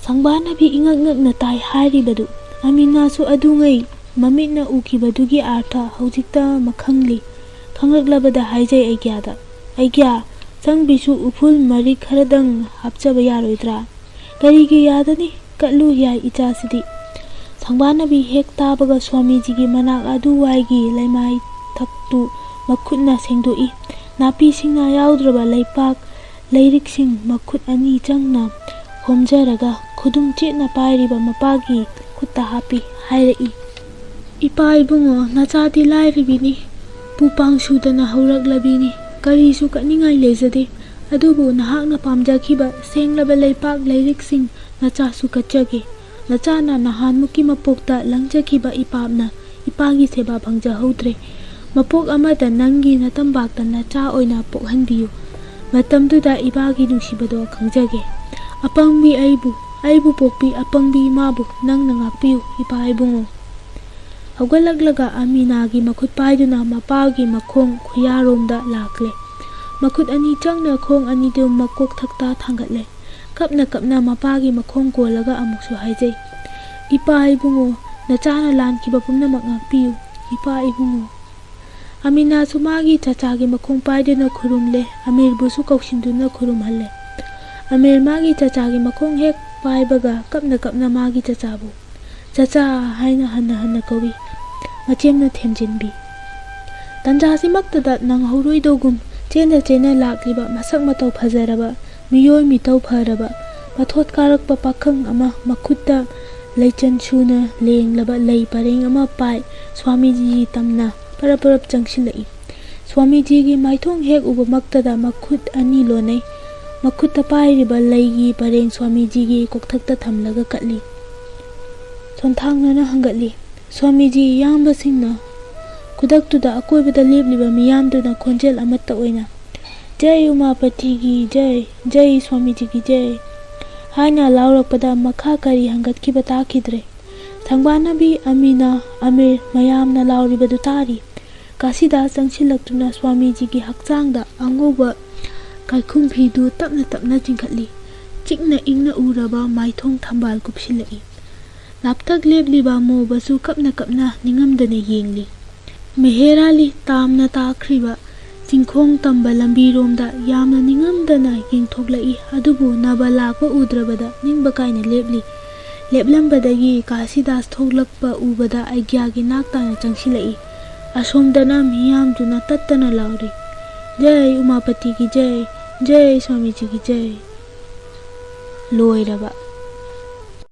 ꯁꯪꯕꯥꯅꯕꯤ ꯏꯉꯛ ꯉꯛꯅ ꯇꯥꯏ ꯍꯥꯏꯔꯤꯕꯗꯨ꯫ ꯑꯃꯤꯅꯥꯁꯨ ꯑꯗꯨꯉꯩ ꯃꯃꯤꯠꯅ ꯎꯈꯤꯕꯗꯨꯒꯤ ꯑꯥꯔꯊ ꯍꯧꯖꯤꯛꯇ ꯈꯪꯂꯤ꯫ ꯈꯪꯂꯛꯂꯕꯗ ꯍꯥꯏꯖꯩ ꯑꯩꯒ꯭ꯌꯥꯗ, "ꯑꯩꯒ꯭ꯌꯥ, ꯁꯪꯕꯤꯁꯨ ꯎꯐꯨꯜ ꯃꯔꯤꯛ ꯈꯔꯗꯪ ꯍꯥꯞꯆꯕ ꯌꯥꯔꯣꯏꯗ꯭ꯔꯥ?" "ꯀꯔꯤꯒꯤ ꯌꯥꯗꯅꯤ? ꯀꯠꯂꯨ ꯌꯥꯏ ꯏꯆꯥꯁꯤꯗꯤ." ꯁꯪꯕꯥꯅꯕꯤ ꯍꯦꯛ ꯇꯥꯕꯒ ꯁ꯭ꯋꯥꯃꯤꯖꯤꯒꯤ ꯃꯅꯥꯛ ꯑꯗꯨꯋꯥꯏꯒꯤ ꯂꯩꯃꯥꯏ ꯊꯛꯇꯨ ꯃꯈꯨꯠꯅ ꯁꯦꯡꯗꯣꯛꯏ꯫ ꯅꯥꯄꯤ ꯁꯤꯡꯅꯥ ꯌꯥꯎꯗ꯭ꯔꯕ ꯂꯩꯄꯥꯛ ꯂꯩꯔꯤꯛꯁꯤꯡ ꯃꯈꯨꯠ ꯑꯅꯤ ꯆꯪꯅ ꯈꯣꯝꯖꯔꯒ ꯈꯨꯗꯨꯝ ꯆꯦꯠꯅ ꯄꯥꯏꯔꯤꯕ ꯃꯄꯥꯒꯤ ꯈꯨꯠꯇ ꯍꯥꯞꯄꯤ꯫ ꯍꯥꯏꯔꯛꯏ, "ꯏꯄꯥ ꯏꯕꯨꯡꯉꯣ, ꯅꯆꯥꯗꯤ ꯂꯥꯏꯔꯕꯤꯅꯤ, ꯄꯨꯄꯥꯡ ꯁꯨꯗꯅ ꯍꯧꯔꯛꯂꯕꯤꯅꯤ, ꯀꯔꯤꯁꯨ ꯀꯠꯅꯤꯡꯉꯥꯏ ꯂꯩꯖꯗꯦ꯫ ꯑꯗꯨꯕꯨ ꯅꯍꯥꯛꯅ ꯄꯥꯝꯖꯈꯤꯕ ꯁꯦꯡꯂꯕ ꯂꯩꯄꯥꯛ ꯂꯩꯔꯤꯛꯁꯤꯡ ꯅꯆꯥꯁꯨ ꯀꯠꯆꯒꯦ꯫ ꯅꯆꯥꯅ ꯅꯍꯥꯟꯃꯨꯛꯀꯤ ꯃꯄꯣꯛꯇ ꯂꯪꯖꯈꯤꯕ ꯏꯄꯥꯞꯅ ꯏꯄꯥꯒꯤ ꯁꯦꯕꯥ ꯐꯪꯖꯍꯧꯗ꯭ꯔꯦ꯫ ꯃꯄꯣꯛ ꯑꯃꯗ ꯅꯪꯒꯤ ꯅꯇꯝꯕꯥꯛꯇ ꯅꯆꯥ ꯑꯣꯏꯅ ꯄꯣꯛꯍꯟꯕꯤꯌꯨ꯫ ꯃꯇꯝꯗꯨꯗ ꯏꯄꯥꯒꯤ ꯅꯨꯡꯁꯤꯕꯗꯣ ꯈꯪꯖꯒꯦ꯫ ꯑꯄꯪꯕꯤ ꯑꯩꯕꯨ ꯄꯣꯛꯄꯤ ꯑꯄꯪꯕꯤ ꯏꯃꯥꯕꯨ ꯅꯪꯅ ꯉꯥꯛꯄꯤꯌꯨ ꯏꯄꯥ ꯏꯕꯨꯡꯉꯣ." ꯍꯧꯒꯠꯂꯛꯂꯒ ꯑꯃꯤꯅꯥꯒꯤ ꯃꯈꯨꯠ ꯄꯥꯏꯗꯨꯅ ꯃꯄꯥꯒꯤ ꯃꯈꯣꯡ ꯈꯨꯌꯥꯔꯣꯝꯗ ꯂꯥꯛꯂꯦ꯫ ꯃꯈꯨꯠ ꯑꯅꯤ ꯆꯪꯅ ꯈꯣꯡ ꯑꯅꯤꯗꯨ ꯃꯀꯣꯛ ꯊꯛꯇ ꯊꯥꯡꯒꯠꯂꯦ꯫ ꯀꯞꯅ ꯃꯄꯥꯒꯤ ꯃꯈꯣꯡ ꯀꯣꯜꯂꯒ ꯑꯃꯨꯛꯁꯨ ꯍꯥꯏꯖꯩ, "ꯏꯄꯥ ꯏꯕꯨꯡꯉꯣ, ꯅꯆꯥꯅ ꯂꯥꯟꯈꯤꯕ ꯄꯨꯝꯅꯃꯛ ꯉꯥꯛꯄꯤꯌꯨ ꯏꯄꯥ ꯏꯕꯨꯡꯉꯣ." ꯑꯃꯤꯅꯥꯁꯨ ꯃꯥꯒꯤ ꯆꯆꯥꯒꯤ ꯃꯈꯣꯡ ꯄꯥꯏꯗꯨꯅ ꯈꯨꯔꯨꯝꯂꯦ꯫ ꯑꯃꯤꯔꯕꯨꯁꯨ ꯀꯧꯁꯤꯟꯗꯨꯅ ꯈꯨꯔꯨꯝꯍꯜꯂꯦ꯫ ꯑꯃꯤꯔ ꯃꯥꯒꯤ ꯆꯆꯥꯒꯤ ꯃꯈꯣꯡ ꯍꯦꯛ ꯄꯥꯏꯕꯒ ꯀꯞꯅ ꯃꯥꯒꯤ ꯆꯆꯥꯕꯨ "ꯆꯆꯥ" ꯍꯥꯏꯅ ꯍꯟꯅ ꯀꯧꯏ, ꯃꯆꯦꯝꯅ ꯊꯦꯝꯖꯤꯟꯕꯤ꯫ ꯇꯟꯖꯥꯁꯤꯃꯛꯇꯗ ꯅꯪꯍꯧꯔꯣꯏꯗꯧꯒꯨꯝ ꯆꯦꯟꯅ ꯂꯥꯛꯂꯤꯕ ꯃꯁꯛ ꯃꯇꯧ ꯐꯖꯔꯕ ꯃꯤꯑꯣꯏ ꯃꯤꯇꯧ ꯐꯔꯕ ꯃꯊꯣꯠ ꯀꯥꯔꯛꯄ ꯄꯥꯈꯪ ꯑꯃ ꯃꯈꯨꯠꯇ ꯂꯩꯆꯟ ꯁꯨꯅ ꯂꯦꯡꯂꯕ ꯂꯩ ꯄꯔꯦꯡ ꯑꯃ ꯄꯥꯏ ꯁ꯭ꯋꯥꯃꯤꯖꯤꯒꯤ ꯇꯝꯅ ꯄꯔꯞ ꯆꯪꯁꯤꯜꯂꯛꯏ꯫ ꯁ꯭ꯋꯥꯃꯤꯖꯤꯒꯤ ꯃꯥꯏꯊꯣꯡ ꯍꯦꯛ ꯎꯕꯃꯛꯇꯗ ꯃꯈꯨꯠ ꯑꯅꯤ ꯂꯣꯟꯅꯩ꯫ ꯃꯈꯨꯠꯇ ꯄꯥꯏꯔꯤꯕ ꯂꯩꯒꯤ ꯄꯔꯦꯡ ꯁ꯭ꯋꯥꯃꯤꯖꯤꯒꯤ ꯀꯣꯛꯊꯛꯇ ꯊꯝꯂꯒ ꯀꯠꯂꯤ, ꯁꯣꯟꯊꯥꯡꯅꯅ ꯍꯪꯒꯠꯂꯤ꯫ ꯁ꯭ꯋꯥꯃꯤꯖꯤ ꯏꯌꯥꯝꯕꯁꯤꯡꯅ ꯈꯨꯗꯛꯇꯨꯗ ꯑꯀꯣꯏꯕꯗ ꯂꯦꯞꯂꯤꯕ ꯃꯤꯌꯥꯝꯗꯨꯅ ꯈꯣꯟꯖꯦꯜ ꯑꯃꯠꯇ ꯑꯣꯏꯅ "ꯖꯩ ꯎꯃꯥꯄꯇꯤꯒꯤ ꯖꯩ, ꯖꯩ ꯁ꯭ꯋꯥꯃꯤꯖꯤꯒꯤ ꯖꯩ" ꯍꯥꯏꯅ ꯂꯥꯎꯔꯛꯄꯗ ꯃꯈꯥ ꯀꯔꯤ ꯍꯪꯒꯠꯈꯤꯕ ꯇꯥꯈꯤꯗ꯭ꯔꯦ꯫ ꯁꯪꯕꯥꯅꯕꯤ, ꯑꯃꯤꯅꯥ, ꯑꯃꯤꯔ ꯃꯌꯥꯝꯅ ꯂꯥꯎꯔꯤꯕꯗꯨ ꯇꯥꯔꯤ꯫ ꯀꯥꯁꯤꯗꯥꯁ ꯆꯪꯁꯤꯜꯂꯛꯇꯨꯅ ꯁ꯭ꯋꯥꯃꯤꯖꯤꯒꯤ ꯍꯛꯆꯥꯡꯗ ꯑꯉꯧꯕ ꯀꯥꯏꯈꯨꯝ ꯐꯤꯗꯨ ꯇꯞꯅ ꯆꯤꯡꯈꯠꯂꯤ꯫ ꯆꯤꯛꯅ ꯏꯪꯅ ꯎꯔꯕ ꯃꯥꯏꯊꯣꯡ ꯊꯝꯕꯥꯜ ꯀꯨꯞꯁꯤꯜꯂꯛꯏ꯫ ꯂꯥꯞꯊꯛ ꯂꯦꯞꯂꯤꯕ ꯃꯧꯕꯁꯨ ꯀꯞꯅ ꯅꯤꯡꯉꯝꯗꯅ ꯌꯦꯡꯂꯤ꯫ ꯃꯦꯍꯦꯔꯥꯂꯤ ꯇꯥꯝꯅ ꯇꯥꯈ꯭ꯔꯤꯕ ꯆꯤꯡꯈꯣꯡ ꯇꯝꯕ ꯂꯝꯕꯤꯔꯣꯝꯗ ꯌꯥꯝꯅ ꯅꯤꯡꯉꯝꯗꯅ ꯌꯦꯡꯊꯣꯛꯂꯛꯏ꯫ ꯑꯗꯨꯕꯨ ꯅꯕ ꯂꯥꯛꯄ ꯎꯗ꯭ꯔꯕꯗ ꯅꯤꯡꯕ ꯀꯥꯏꯅ ꯂꯦꯞꯂꯤ꯫ ꯂꯦꯞꯂꯝꯕꯗꯒꯤ ꯀꯥꯁꯤꯗꯥꯁ ꯊꯣꯛꯂꯛꯄ ꯎꯕꯗ ꯑꯩꯒ꯭ꯌꯥꯒꯤ ꯅꯥꯛ ꯇꯥꯅ ꯆꯪꯁꯤꯜꯂꯛꯏ꯫ ꯑꯁꯣꯝꯗꯅ ꯃꯤꯌꯥꯝꯗꯨꯅ ꯇꯠꯇꯅ ꯂꯥꯎꯔꯤ, "ꯖꯩ ꯎꯃꯥꯄꯇꯤꯒꯤ ꯖꯩ, ꯖꯩ ꯁ꯭ꯋꯥꯃꯤꯖꯤꯒꯤ ꯖꯩ." ꯂꯣꯏꯔꯕ꯫